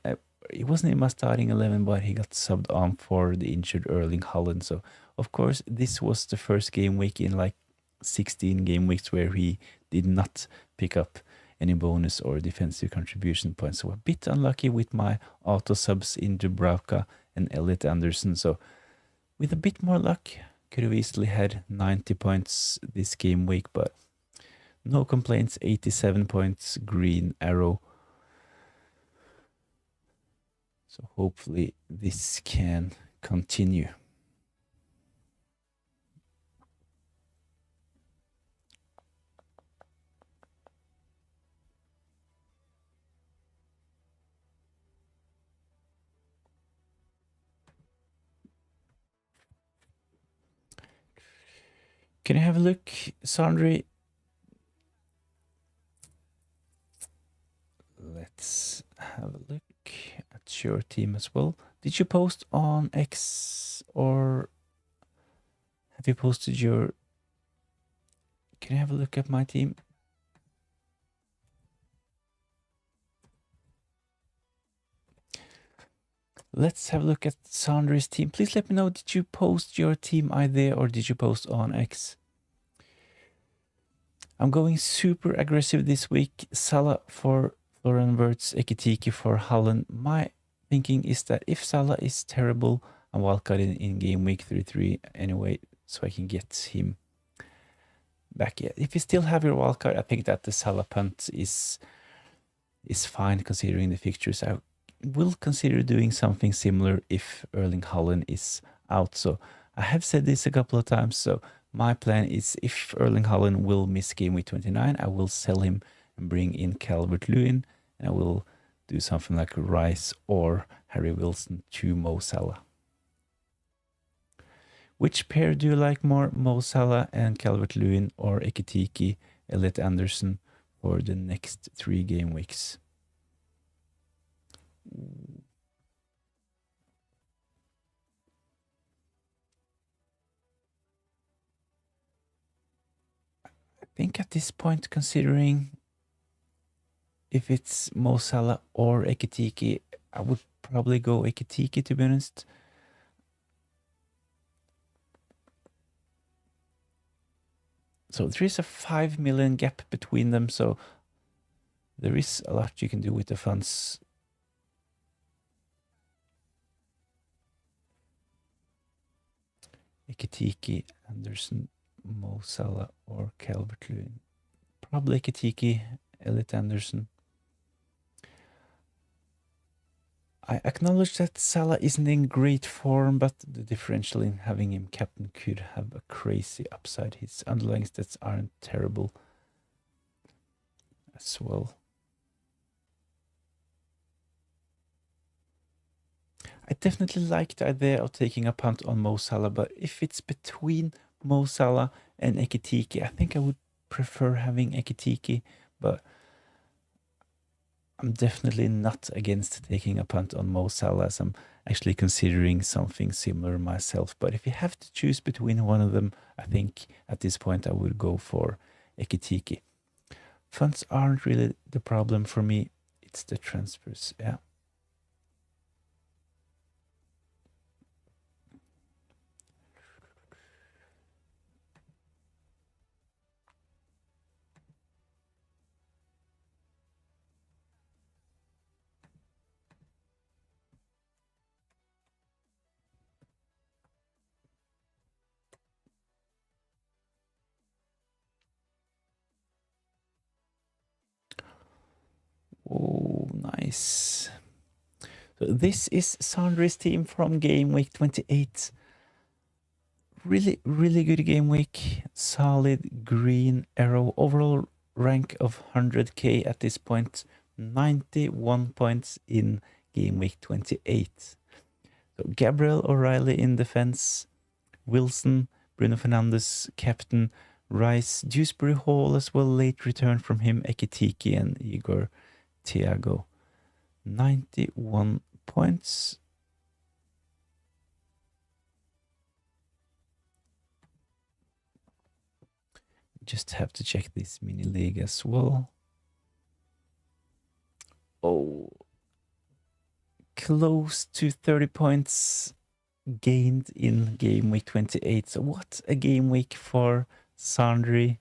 [SPEAKER 1] He wasn't in my starting 11, but he got subbed on for the injured Erling Haaland. So, of course, this was the first game week in like 16 game weeks where he did not pick up any bonus or defensive contribution points. So a bit unlucky with my auto subs in Dubravka and Elliot Anderson. So with a bit more luck, could have easily had 90 points this game week, but no complaints. 87 points, green arrow. So hopefully this can continue. Can I have a look, Sandre? Let's have a look at your team as well. Did you post on X or have you posted your... Can I have a look at my team? Let's have a look at Sandre's team. Please let me know, did you post your team ID or did you post on X? I'm going super aggressive this week. Salah for Florian Wirtz, Ekitike for Holland. My thinking is that if Salah is terrible, I'm wildcarding in game week 33 anyway, so I can get him back. Yeah, if you still have your wildcard, I think that the Salah punt is fine considering the fixtures. I will consider doing something similar if Erling Haaland is out. So I have said this a couple of times. So my plan is if Erling Haaland will miss game week 29, I will sell him and bring in Calvert-Lewin. And I will do something like Rice or Harry Wilson to Mo Salah. Which pair do you like more, Mo Salah and Calvert-Lewin, or Ekitike, Elliot Anderson for the next 3 game weeks? I think at this point, considering if it's Mo Salah or Ekitike, I would probably go Ekitike, to be honest. So there is a 5 million gap between them, so there is a lot you can do with the funds. Ekitike, Anderson, Mo Salah, or Calvert-Lewin. Probably Ekitike, Elliot Anderson. I acknowledge that Salah isn't in great form, but the differential in having him captain could have a crazy upside. His underlying stats aren't terrible as well. I definitely like the idea of taking a punt on Mo Salah, but if it's between Mo Salah and Ekitike, I think I would prefer having Ekitike, but I'm definitely not against taking a punt on Mo Salah, as I'm actually considering something similar myself. But if you have to choose between one of them, I think at this point I would go for Ekitike. Funds aren't really the problem for me, it's the transfers, yeah. Oh, nice. So this is Sandre's team from Gameweek 28. Really, really good game week. Solid green arrow. Overall rank of 100k at this point. 91 points in game week 28. So Gabriel O'Reilly in defense. Wilson, Bruno Fernandes, captain. Rice, Dewsbury Hall as well. Late return from him. Ekitike and Igor Thiago. 91 points. Just have to check this mini league as well. Oh, close to 30 points gained in game week 28. So what a game week for Sandre.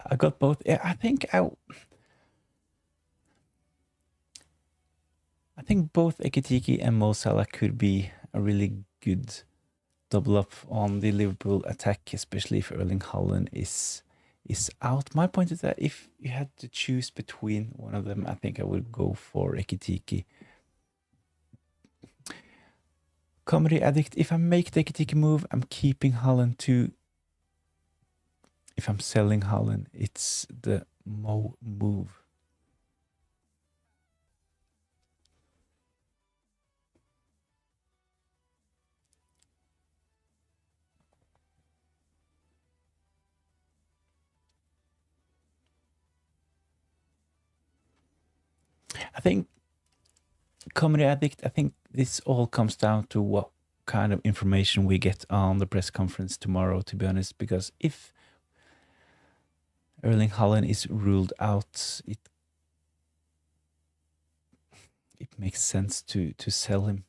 [SPEAKER 1] I got both. I think both Ekitike and Mo Salah could be a really good double up on the Liverpool attack, especially if Erling Haaland is out. My point is that if you had to choose between one of them, I think I would go for Ekitike. Comedy Addict, if I make the Ekitike move, I'm keeping Haaland too. If I'm selling Haaland, it's the Mo move. I think Comedy Addict, I think this all comes down to what kind of information we get on the press conference tomorrow, to be honest, because if Erling Haaland is ruled out, it makes sense to sell him.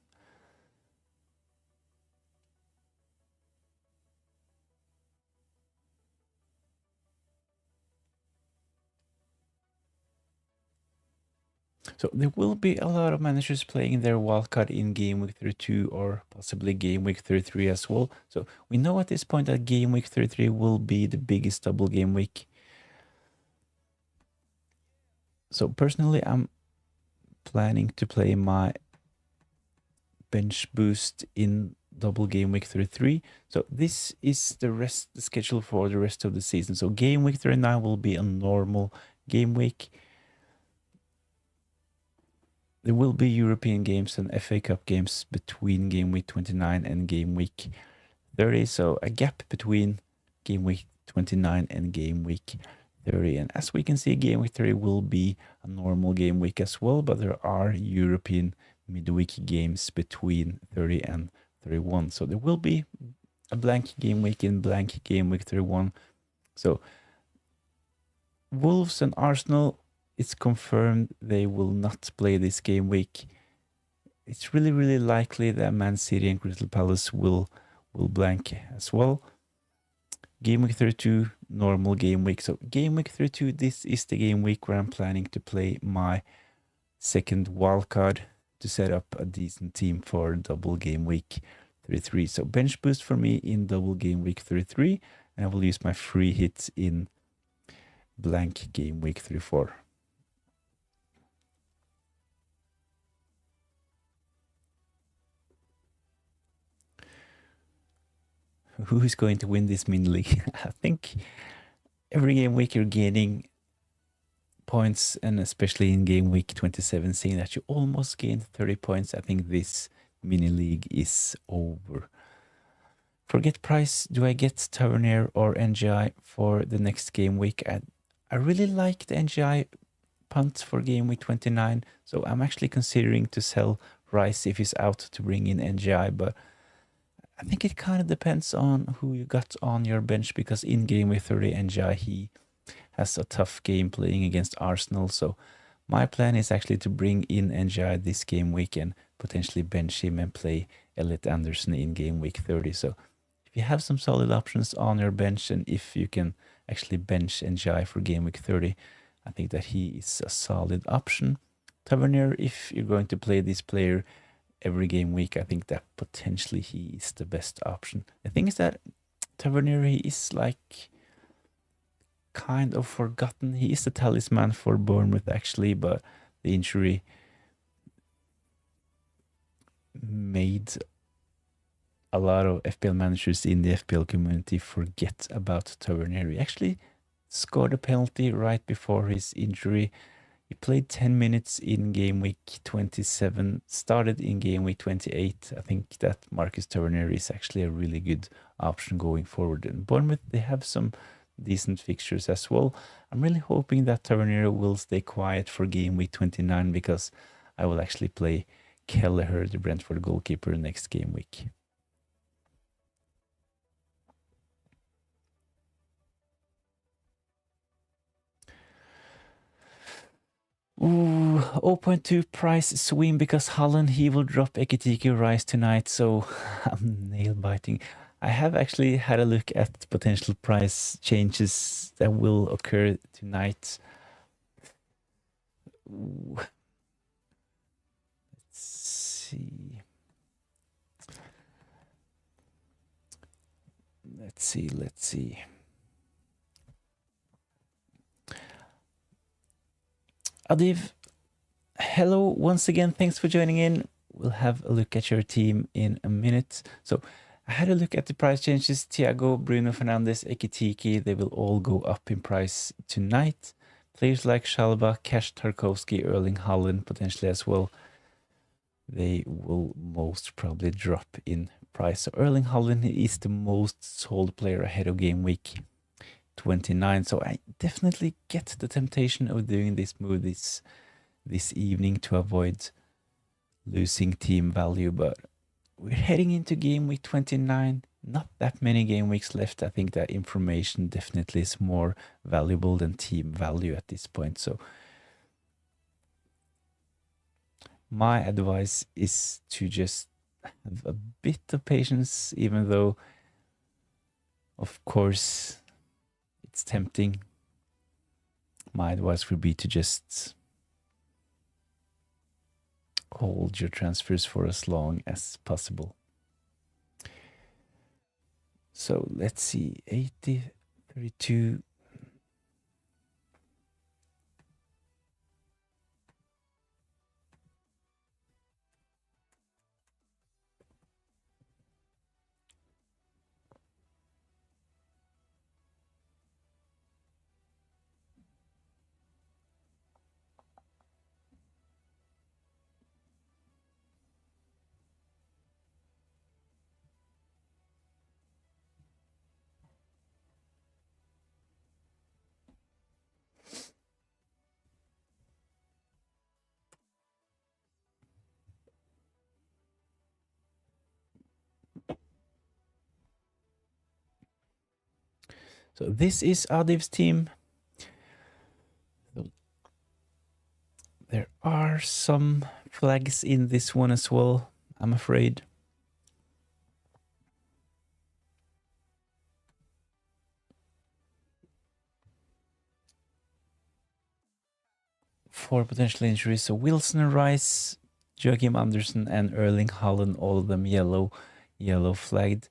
[SPEAKER 1] So there will be a lot of managers playing their wildcard in game week 32 or possibly game week 33 as well. So we know at this point that game week 33 will be the biggest double game week. So personally, I'm planning to play my bench boost in double game week 33. So this is the schedule for the rest of the season. So game week 39 will be a normal game week. There will be European games and FA Cup games between game week 29 and game week 30. So a gap between game week 29 and game week 30. And as we can see, game week 30 will be a normal game week as well, but there are European midweek games between 30 and 31. So there will be a blank game week in blank game week 31. So Wolves and Arsenal, it's confirmed they will not play this game week. It's really, really likely that Man City and Crystal Palace will blank as well. Game week 32, normal game week. So game week 32, this is the game week where I'm planning to play my second wildcard to set up a decent team for double game week 33. So bench boost for me in double game week 33, and I will use my free hits in blank game week 34. Who is going to win this mini league? I think every game week you're gaining points, and especially in game week 27, seeing that you almost gained 30 points, I think this mini league is over. Forget price. Do I get Tavernier or NGI for the next game week? I really like the NGI punt for game week 29, so I'm actually considering to sell Rice if he's out to bring in NGI, but I think it kind of depends on who you got on your bench, because in game week 30, NGI, he has a tough game playing against Arsenal. So my plan is actually to bring in NGI this game week and potentially bench him and play Elliot Anderson in game week 30. So if you have some solid options on your bench, and if you can actually bench NGI for game week 30, I think that he is a solid option. Tavernier, if you're going to play this player every game week, I think that potentially he is the best option. The thing is that Tavernier, he is like kind of forgotten. He is the talisman for Bournemouth actually, but the injury made a lot of FPL managers in the FPL community forget about Tavernier. He actually scored a penalty right before his injury. He played 10 minutes in game week 27, started in game week 28. I think that Marcus Tavernier is actually a really good option going forward. And Bournemouth, they have some decent fixtures as well. I'm really hoping that Tavernier will stay quiet for game week 29, because I will actually play Kelleher, the Brentford goalkeeper, next game week. Ooh, 0.2 price swing because Holland, he will drop Ekitike Rice tonight, so I'm nail biting. I have actually had a look at potential price changes that will occur tonight. Ooh. Let's see. Let's see. Adiv, hello once again. Thanks for joining in. We'll have a look at your team in a minute. So I had a look at the price changes. Thiago, Bruno Fernandes, Ekitike, they will all go up in price tonight. Players like Shalba, Cash Tarkovsky, Erling Haaland potentially as well, they will most probably drop in price. So Erling Haaland is the most sold player ahead of game week 29. So I definitely get the temptation of doing this move this evening to avoid losing team value, but we're heading into game week 29. Not that many game weeks left. I think that information definitely is more valuable than team value at this point. So my advice is to just have a bit of patience, even though, of course, it's tempting. My advice would be to just hold your transfers for as long as possible. So let's see, 80, 32. So this is Adiv's team. So there are some flags in this one as well, I'm afraid. For potential injuries, so Wilson and Rice, Joachim Andersen and Erling Haaland, all of them yellow flagged.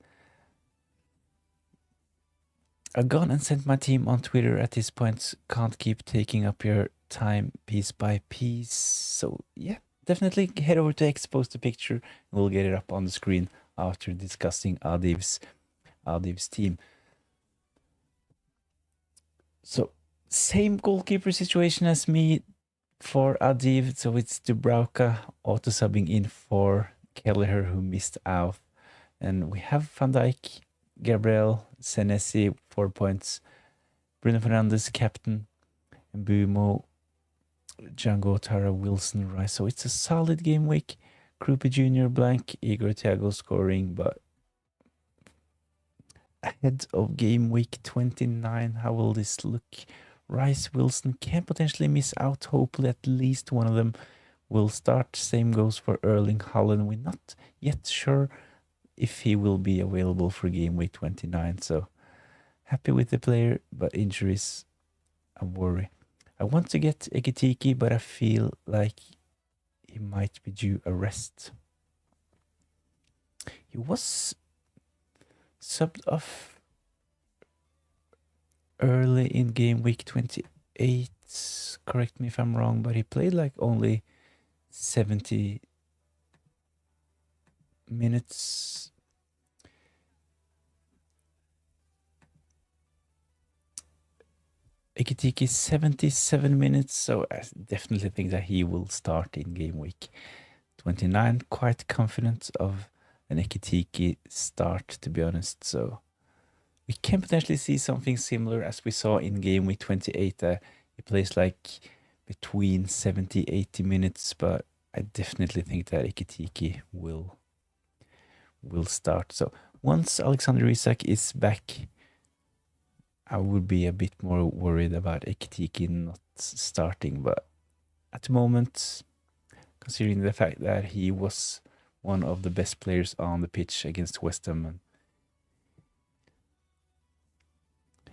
[SPEAKER 1] I've gone and sent my team on Twitter at this point. Can't keep taking up your time piece by piece. So yeah, definitely head over to expose the picture. We'll get it up on the screen after discussing Adiv's team. So same goalkeeper situation as me for Adiv. So it's Dubravka auto subbing in for Kelleher, who missed out. And we have Van Dijk, Gabriel, Senesi, 4 points. Bruno Fernandes, captain. Mbumo, Django, Tara, Wilson, Rice. So it's a solid game week. Krupa Jr. blank, Igor Thiago scoring, but ahead of game week 29, how will this look? Rice, Wilson can potentially miss out. Hopefully at least one of them will start. Same goes for Erling Haaland. We're not yet sure if he will be available for game week 29. So happy with the player, but injuries, I worry. I want to get Ekitiki, but I feel like he might be due a rest. He was subbed off early in game week 28. Correct me if I'm wrong, but he played like only 70 minutes. Ekitiki 77 minutes, so I definitely think that he will start in game week 29. Quite confident of an Ekitiki start, to be honest. So we can potentially see something similar as we saw in game week 28. He plays like between 70-80 minutes, but I definitely think that Ekitiki will start. So once Alexander Isak is back, I would be a bit more worried about Ekitiki not starting, but at the moment, considering the fact that he was one of the best players on the pitch against West Ham, and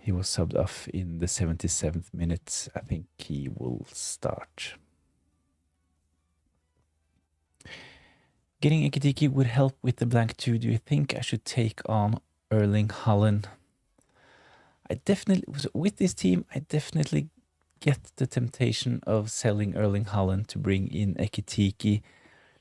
[SPEAKER 1] he was subbed off in the 77th minute, I think he will start. Getting Ekitiki would help with the blank too. Do you think I should take on Erling Haaland? I definitely, with this team, I definitely get the temptation of selling Erling Haaland to bring in Ekitiki.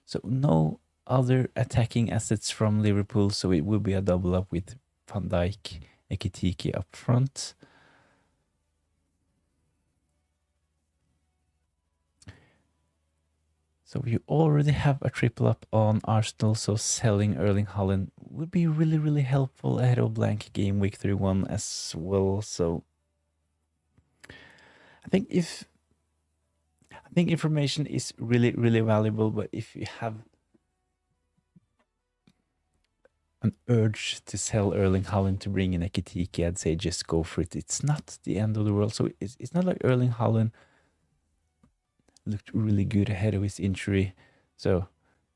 [SPEAKER 1] So no other attacking assets from Liverpool, so it will be a double up with Van Dijk, Ekitiki up front. So you already have a triple up on Arsenal, so selling Erling Haaland would be really, really helpful ahead of blank game week 31 as well. So I think information is really, really valuable, but if you have an urge to sell Erling Haaland to bring in Ekitiki, I'd say just go for it. It's not the end of the world. So it's not like Erling Haaland looked really good ahead of his injury. So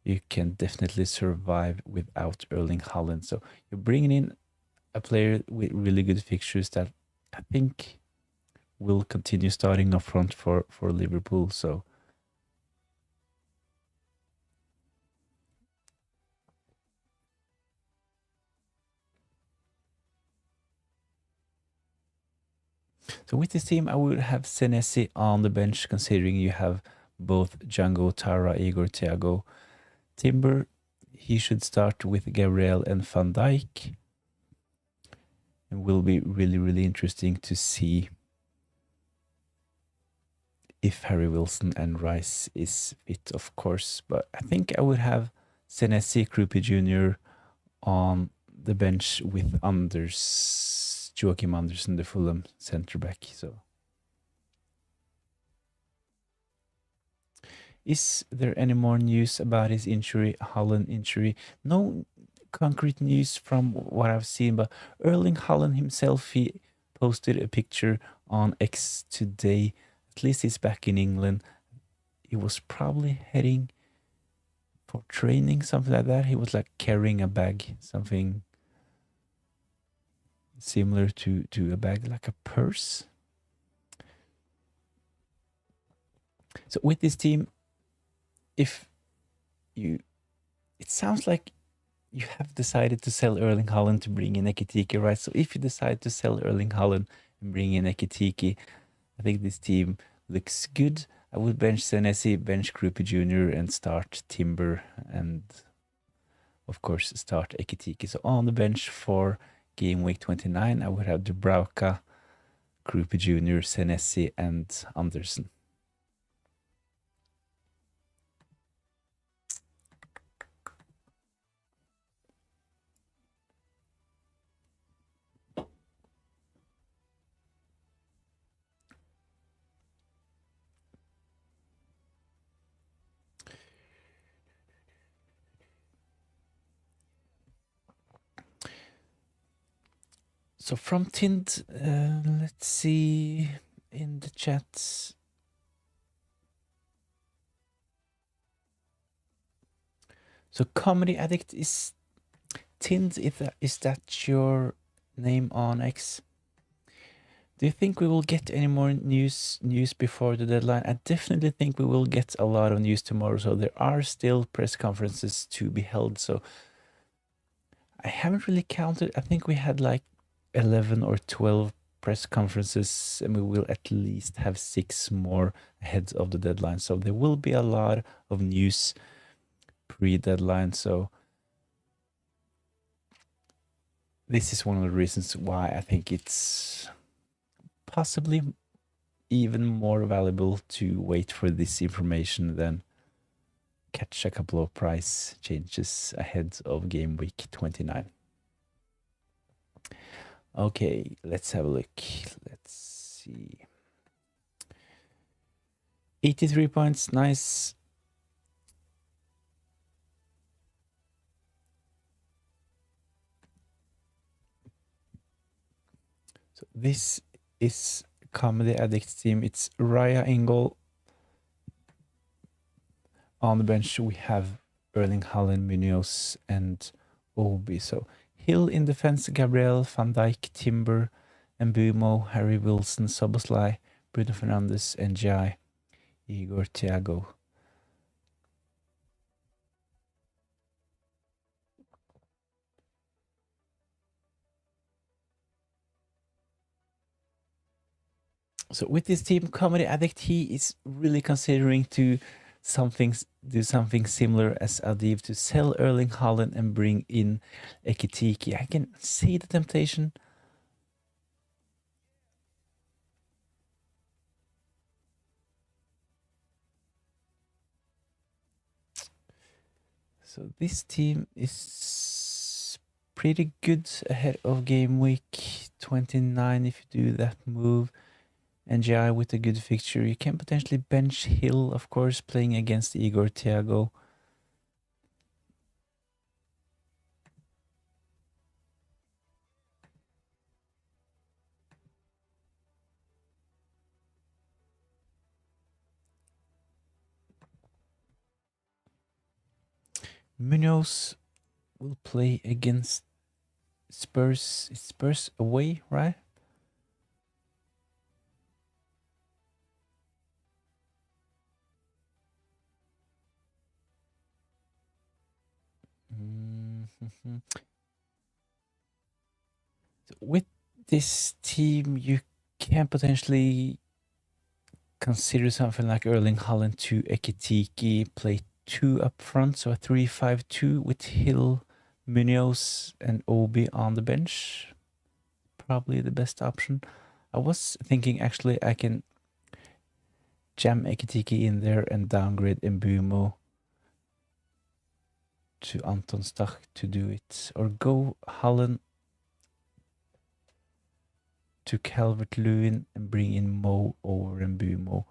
[SPEAKER 1] you can definitely survive without Erling Haaland. So you're bringing in a player with really good fixtures that I think will continue starting up front for Liverpool. So with this team, I would have Senesi on the bench, considering you have both Django, Tara, Igor, Thiago. Timber, he should start with Gabriel and Van Dijk. It will be really, really interesting to see if Harry Wilson and Rice is fit, of course. But I think I would have Senesi, Krupi Jr. on the bench with Joachim Andersen, the Fulham centre back. So, is there any more news about his injury, Haaland injury? No concrete news from what I've seen, but Erling Haaland himself, he posted a picture on X today. At least he's back in England. He was probably heading for training, something like that. He was like carrying a bag, something similar to a bag, like a purse. So with this team, it sounds like you have decided to sell Erling Haaland to bring in Ekitike, right? So if you decide to sell Erling Haaland and bring in Ekitike, I think this team looks good. I would bench Senesi, bench Krupi Jr. and start Timber and, of course, start Ekitike. So on the bench for game week 29, I would have Dubravka, Krupi Jr., Senesi and Anderson. So from Tind, let's see in the chat. So Comedy Addict is Tind. Is that your name on X? Do you think we will get any more news before the deadline? I definitely think we will get a lot of news tomorrow. So there are still press conferences to be held. So I haven't really counted. I think we had like 11 or 12 press conferences, and we will at least have 6 more ahead of the deadline. So there will be a lot of news pre-deadline. So this is one of the reasons why I think it's possibly even more valuable to wait for this information than catch a couple of price changes ahead of game week 29. Okay, let's have a look. Let's see. 83 points, nice. So this is Comedy Addict team. It's Raya in goal. On the bench we have Erling Haaland, Munoz and Obi. So Hill in defense, Gabriel, Van Dijk, Timber, Mbumo, Harry Wilson, Soboslai, Bruno Fernandes, and Jai, Igor Thiago. So with this team, Comedy Addict, he is really considering to do something similar as Adiv, to sell Erling Haaland and bring in Ekitike. I can see the temptation. So this team is pretty good ahead of game week 29 if you do that move. And Jai with a good fixture. You can potentially bench Hill, of course, playing against Igor Thiago. Munoz will play against Spurs. It's Spurs away, right? So with this team, you can potentially consider something like Erling Haaland to Ekitike, play 2 up front, so a 3-5-2 with Hill, Munoz, and Obi on the bench. Probably the best option. I was thinking actually I can jam Ekitike in there and downgrade Mbumo to Anton Stach to do it, or go Haaland to Calvert-Lewin and bring in Mo over Mbumo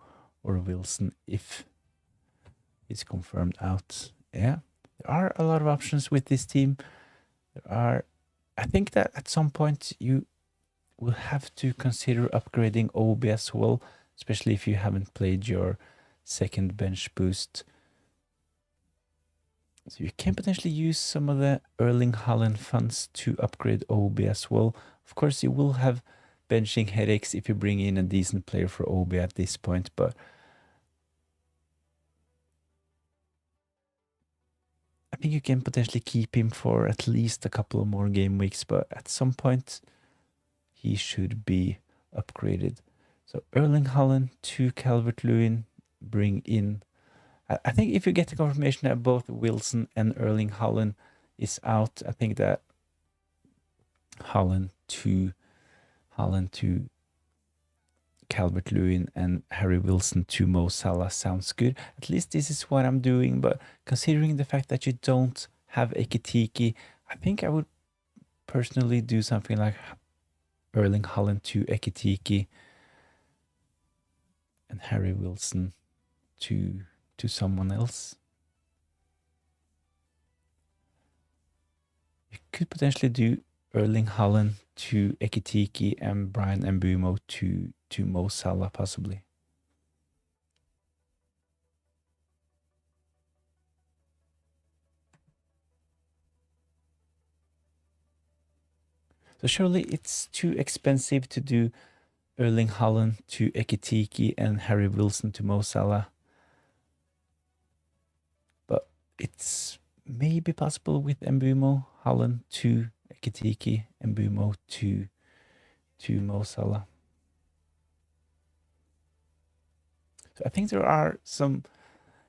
[SPEAKER 1] or Wilson if it's confirmed out. Yeah, there are a lot of options with this team. I think that at some point you will have to consider upgrading OB as well, especially if you haven't played your second bench boost. So you can potentially use some of the Erling Haaland funds to upgrade OB as well. Of course, you will have benching headaches if you bring in a decent player for OB at this point, but I think you can potentially keep him for at least a couple of more game weeks, but at some point he should be upgraded. So Erling Haaland to Calvert-Lewin, bring in. I think if you get the confirmation that both Wilson and Erling Haaland is out, I think that Haaland to Calvert-Lewin and Harry Wilson to Mo Salah sounds good. At least this is what I'm doing, but considering the fact that you don't have Ekitike, I think I would personally do something like Erling Haaland to Ekitike and Harry Wilson to someone else. You could potentially do Erling Haaland to Ekitike and Brian Mbumo to Mo Salah possibly. So surely it's too expensive to do Erling Haaland to Ekitike and Harry Wilson to Mo Salah. But it's maybe possible with Mbumo, Haaland to Ekitike, Mbumo to Mo Salah. So I think there are some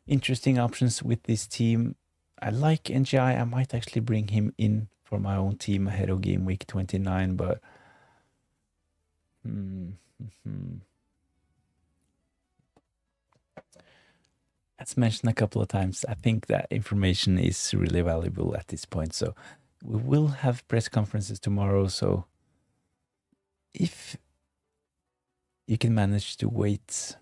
[SPEAKER 1] interesting options with this team. I like NGI. I might actually bring him in for my own team ahead of game week 29, but as mentioned a couple of times, I think that information is really valuable at this point. So we will have press conferences tomorrow. So if you can manage to wait,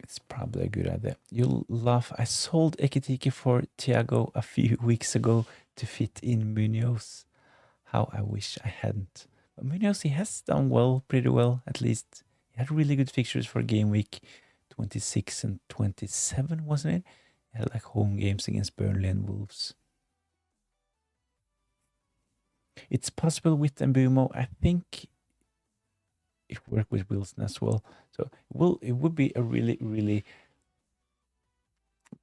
[SPEAKER 1] it's probably a good idea. You'll laugh. I sold Ekitike for Thiago a few weeks ago to fit in Munoz. How I wish I hadn't. But Munoz, he has done well, pretty well at least. He had really good fixtures for game week 26 and 27, wasn't it? He had like home games against Burnley and Wolves. It's possible with Mbumo. I think it worked with Wilson as well. So it would be a really, really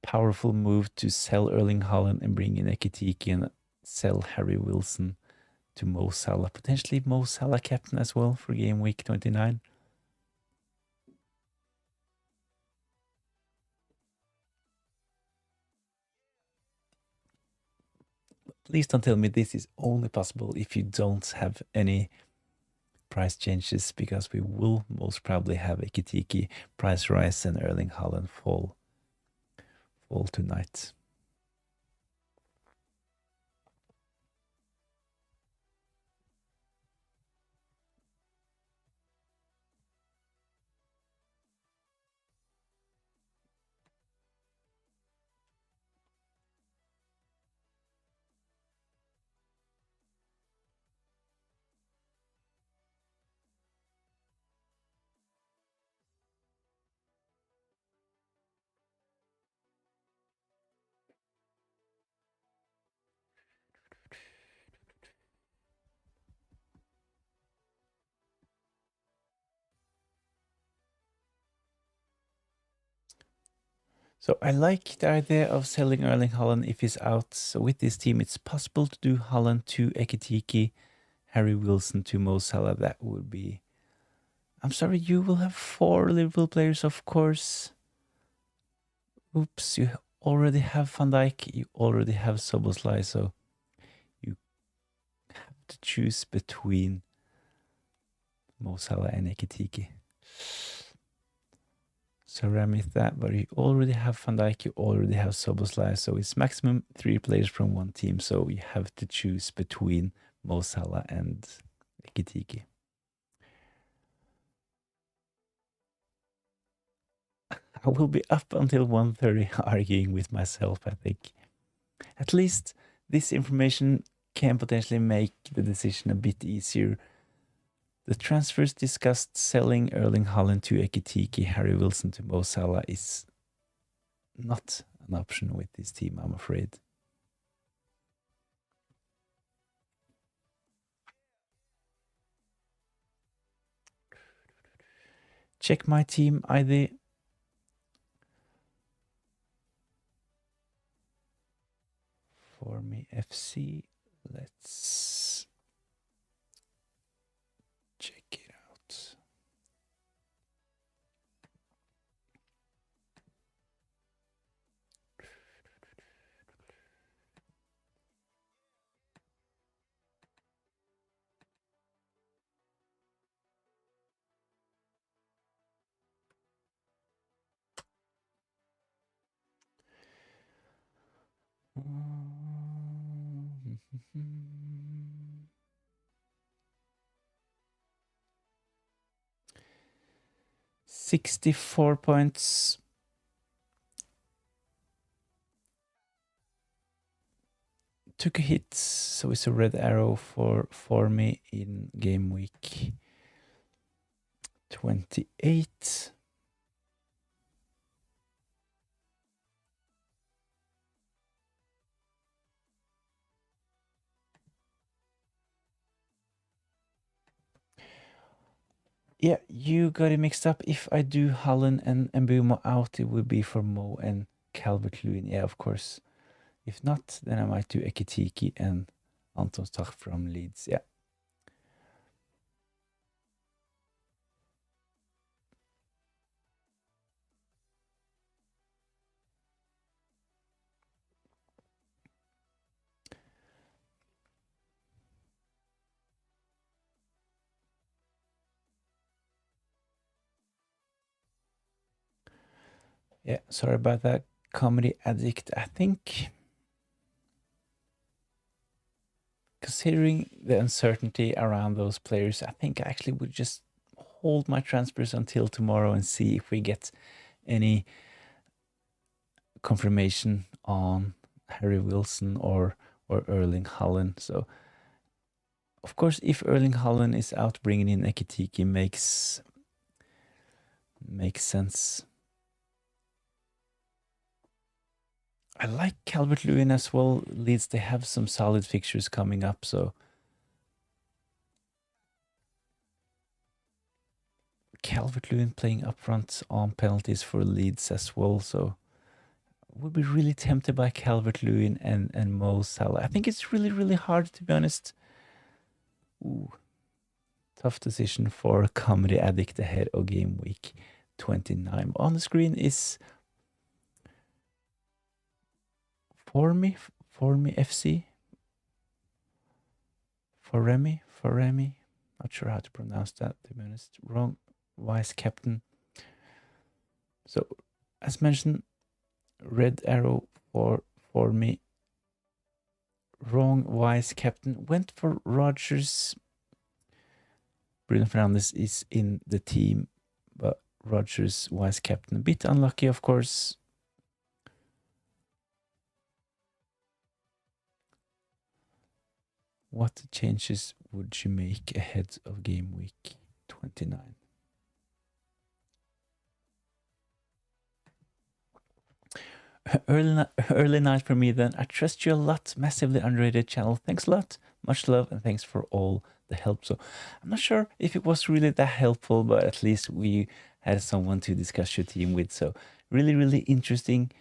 [SPEAKER 1] powerful move to sell Erling Haaland and bring in Ekitike and sell Harry Wilson to Mo Salah. Potentially Mo Salah captain as well for game week 29. Please don't tell me this is only possible if you don't have any price changes, because we will most probably have Ekitike price rise and Erling Haaland fall tonight. So I like the idea of selling Erling Haaland if he's out. So with this team, it's possible to do Haaland to Ekitike, Harry Wilson to Mo Salah. That would be... I'm sorry, you will have 4 Liverpool players, of course. Oops, you already have Van Dijk, you already have Szoboszlai, so you have to choose between Mo Salah and Ekitike. Sorry I missed that, but you already have Van Dijk, you already have Szoboszlai, so it's maximum 3 players from one team, so you have to choose between Mo Salah and Ekitike. I will be up until 1:30 arguing with myself, I think. At least this information can potentially make the decision a bit easier. The transfers discussed selling Erling Haaland to Ekitike, Harry Wilson to Mo Salah is not an option with this team, I'm afraid. Check my team ID. For me, FC. Let's check it out. Mm-hmm. 64 points. Took a hit, so it's a red arrow for me in game week 28. Yeah, you got it mixed up. If I do Haaland and Mbeumo out, it would be for Mo and Calvert-Lewin. Yeah, of course. If not, then I might do Ekitike and Anton Stach from Leeds. Yeah. Yeah, sorry about that. Comedy Addict, I think. Considering the uncertainty around those players, I think I actually would just hold my transfers until tomorrow and see if we get any confirmation on Harry Wilson or Erling Haaland. So, of course, if Erling Haaland is out, bringing in Ekitike makes sense. I like Calvert-Lewin as well. Leeds, they have some solid fixtures coming up, so Calvert-Lewin playing up front on penalties for Leeds as well, so would be really tempted by Calvert-Lewin and Mo Salah. I think it's really, really hard, to be honest. Ooh, tough decision for Comedy Addict ahead of game week 29. On the screen is for me FC. For Remy. Not sure how to pronounce that, to be honest. Wrong. Vice captain. So, as mentioned, red arrow for me. Wrong vice captain. Went for Rodgers. Bruno Fernandes is in the team, but Rodgers vice captain. A bit unlucky, of course. What changes would you make ahead of game week 29? Early night for me then. I trust you a lot. Massively underrated channel. Thanks a lot. Much love and thanks for all the help. So I'm not sure if it was really that helpful, but at least we had someone to discuss your team with. So really, really interesting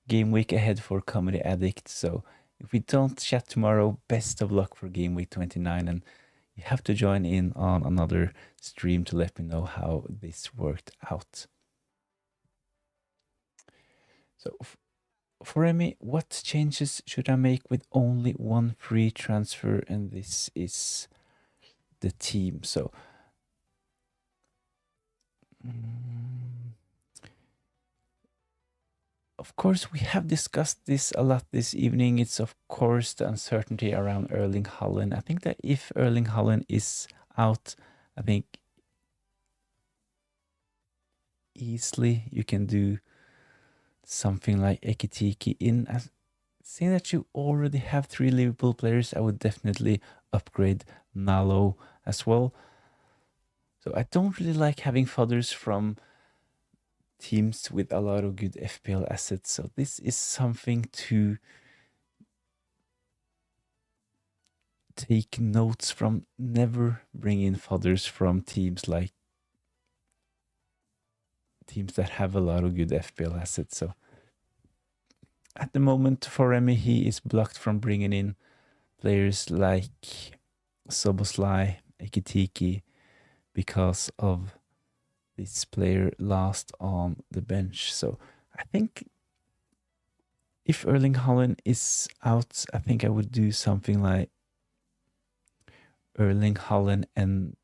[SPEAKER 1] game week ahead for Comedy Addict. So if we don't chat tomorrow, best of luck for game week 29. And you have to join in on another stream to let me know how this worked out. So for Remy, what changes should I make with only one free transfer? And this is the team. So of course, we have discussed this a lot this evening. It's, of course, the uncertainty around Erling Haaland. I think that if Erling Haaland is out, I think easily you can do something like Ekitike in. Seeing that you already have 3 Liverpool players, I would definitely upgrade Nalo as well. So I don't really like having fodders from teams with a lot of good FPL assets. So this is something to take notes from. Never bring in fodders from teams that have a lot of good FPL assets. So at the moment for Remy, he is blocked from bringing in players like Soboslai, Ekitiki, because of this player last on the bench. So I think if Erling Haaland is out, I think I would do something like Erling Haaland and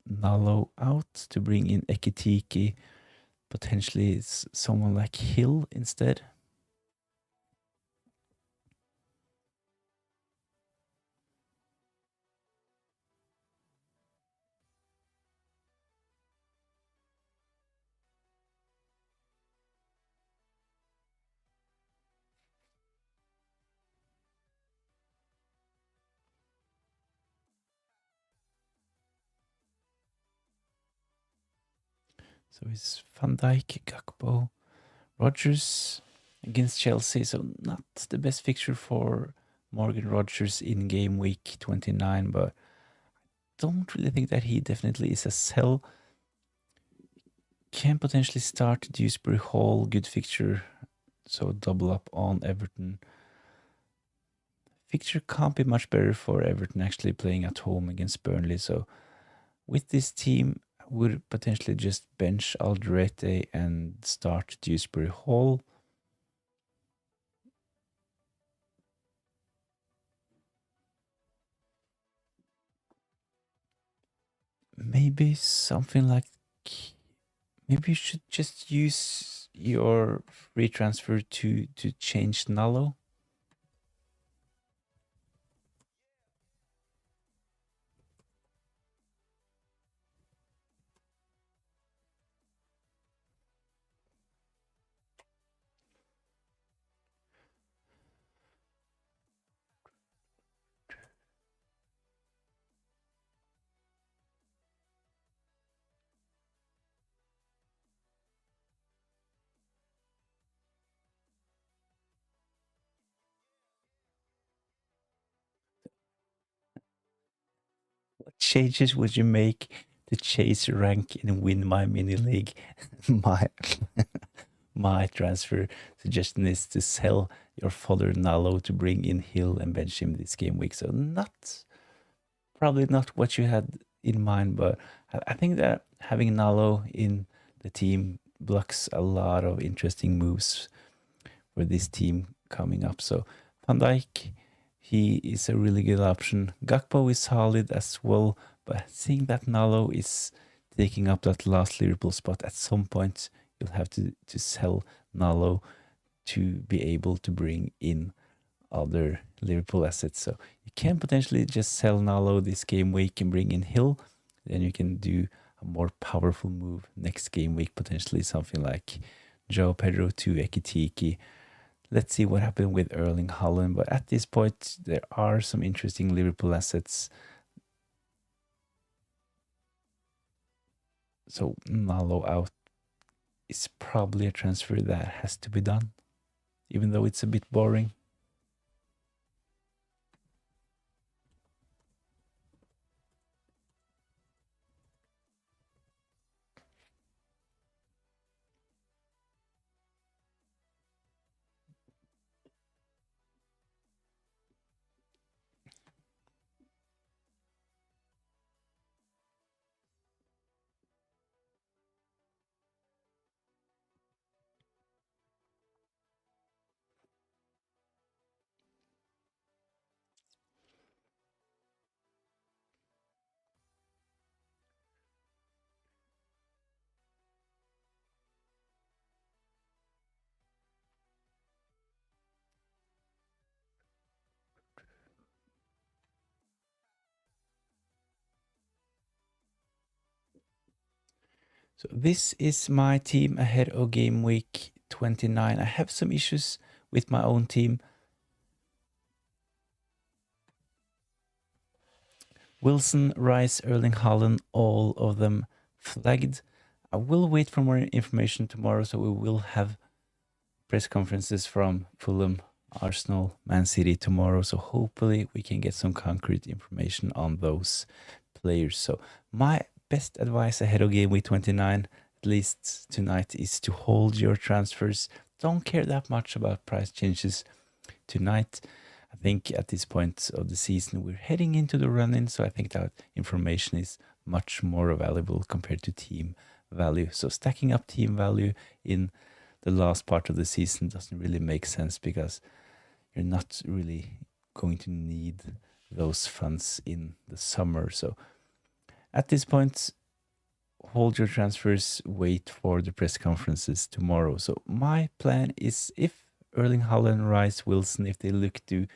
[SPEAKER 1] Nalo out to bring in Ekitiki. Potentially it's someone like Hill instead. So it's Van Dijk, Gakpo, Rodgers against Chelsea. So not the best fixture for Morgan Rodgers in game week 29, but don't really think that he definitely is a sell. Can potentially start Dewsbury Hall, good fixture. So double up on Everton. Fixture can't be much better for Everton actually playing at home against Burnley. So with this team, I would potentially just bench Alderete and start Dewsbury Hall. Maybe something like, maybe you should just use your free transfer to change Nalo. What changes would you make to chase rank and win my mini league? my my transfer suggestion is to sell your fodder Nalo to bring in Hill and bench him this game week. So probably not what you had in mind, but I think that having Nalo in the team blocks a lot of interesting moves for this team coming up. So Van Dijk, he is a really good option. Gakpo is solid as well, but seeing that Nalo is taking up that last Liverpool spot, at some point you'll have to sell Nalo to be able to bring in other Liverpool assets. So you can potentially just sell Nalo this game week and bring in Hill. Then you can do a more powerful move next game week, potentially something like Joe Pedro to Ekitiki. Let's see what happened with Erling Haaland. But at this point, there are some interesting Liverpool assets. So Nalo out is probably a transfer that has to be done, even though it's a bit boring. So this is my team ahead of game week 29. I have some issues with my own team. Wilson, Rice, Erling Haaland, all of them flagged. I will wait for more information tomorrow, so we will have press conferences from Fulham, Arsenal, Man City tomorrow. So hopefully we can get some concrete information on those players. So my best advice ahead of game week 29, at least tonight, is to hold your transfers. Don't care that much about price changes tonight. I think at this point of the season we're heading into the run-in, so I think that information is much more valuable compared to team value. So stacking up team value in the last part of the season doesn't really make sense because you're not really going to need those funds in the summer. So at this point, hold your transfers, wait for the press conferences tomorrow. So my plan is, if Erling Haaland, Rice, Wilson, if they look to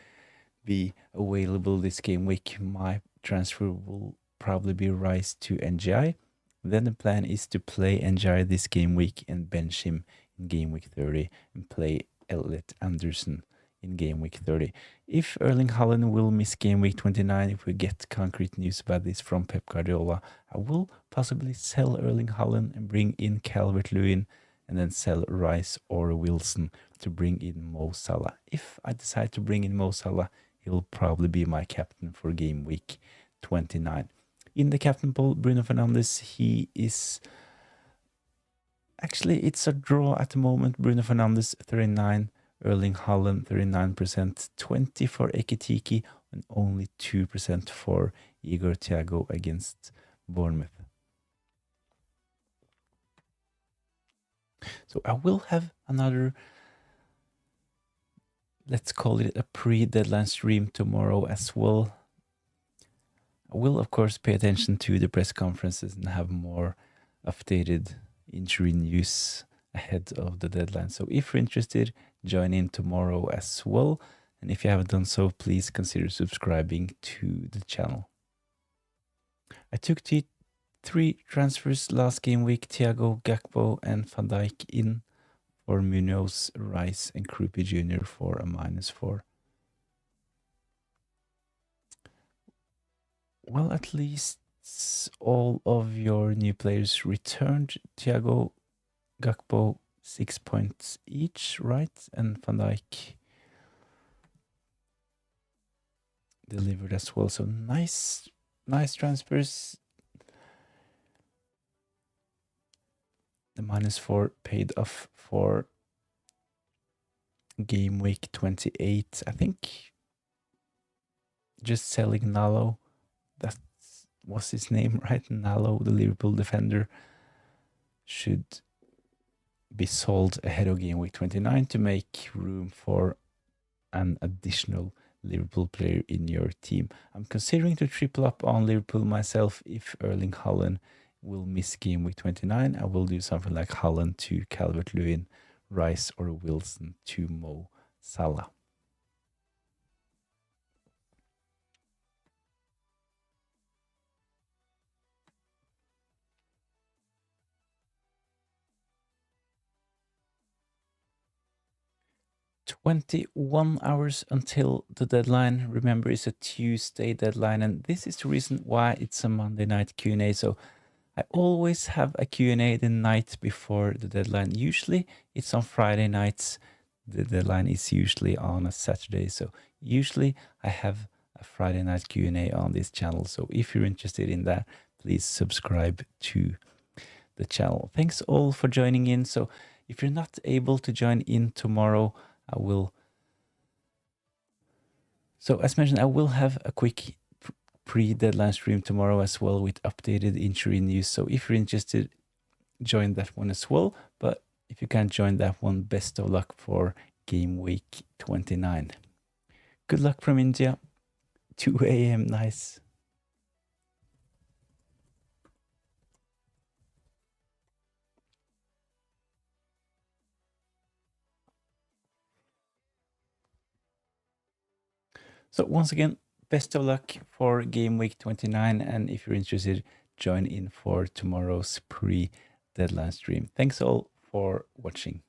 [SPEAKER 1] be available this game week, my transfer will probably be Rice to NGI. Then the plan is to play NGI this game week and bench him in game week 30 and play Elliot Anderson in game week 30. If Erling Haaland will miss game week 29, if we get concrete news about this from Pep Guardiola, I will possibly sell Erling Haaland and bring in Calvert-Lewin, and then sell Rice or Wilson to bring in Mo Salah. If I decide to bring in Mo Salah, he'll probably be my captain for game week 29. In the captain pool, Bruno Fernandes, he is... Actually, it's a draw at the moment. Bruno Fernandes, 39. Erling Haaland, 39%. 20 for Ekitike and only 2% for Igor Thiago against Bournemouth. So I will have another, let's call it a pre-deadline stream tomorrow as well. I will, of course, pay attention to the press conferences and have more updated injury news ahead of the deadline. So if you're interested, join in tomorrow as well. And if you haven't done so, please consider subscribing to the channel. I took 3 transfers last game week: Thiago, Gakpo and Van Dijk in for Munoz, Rice and Krupi Jr. for a -4. Well, at least all of your new players returned. Thiago, Gakpo, 6 points each, right? And Van Dijk delivered as well. So nice transfers. The -4 paid off for game week 28. I think just selling Nalo, that was his name, right? Nalo, the Liverpool defender, should be sold ahead of game week 29 to make room for an additional Liverpool player in your team. I'm considering to triple up on Liverpool myself. If Erling Haaland will miss game week 29, I will do something like Haaland to Calvert-Lewin, Rice or Wilson to Mo Salah. "21 hours until the deadline." Remember, it's a Tuesday deadline, and this is the reason why it's a Monday night Q&A. So I always have a Q&A the night before the deadline. Usually it's on Friday nights. The deadline is usually on a Saturday. So usually I have a Friday night Q&A on this channel. So if you're interested in that, please subscribe to the channel. Thanks all for joining in. So if you're not able to join in tomorrow, as mentioned, I will have a quick pre-deadline stream tomorrow as well with updated injury news. So if you're interested, join that one as well. But if you can't join that one, best of luck for game week 29. Good luck from India. 2 a.m. Nice. So once again, best of luck for game week 29. And if you're interested, join in for tomorrow's pre-deadline stream. Thanks all for watching.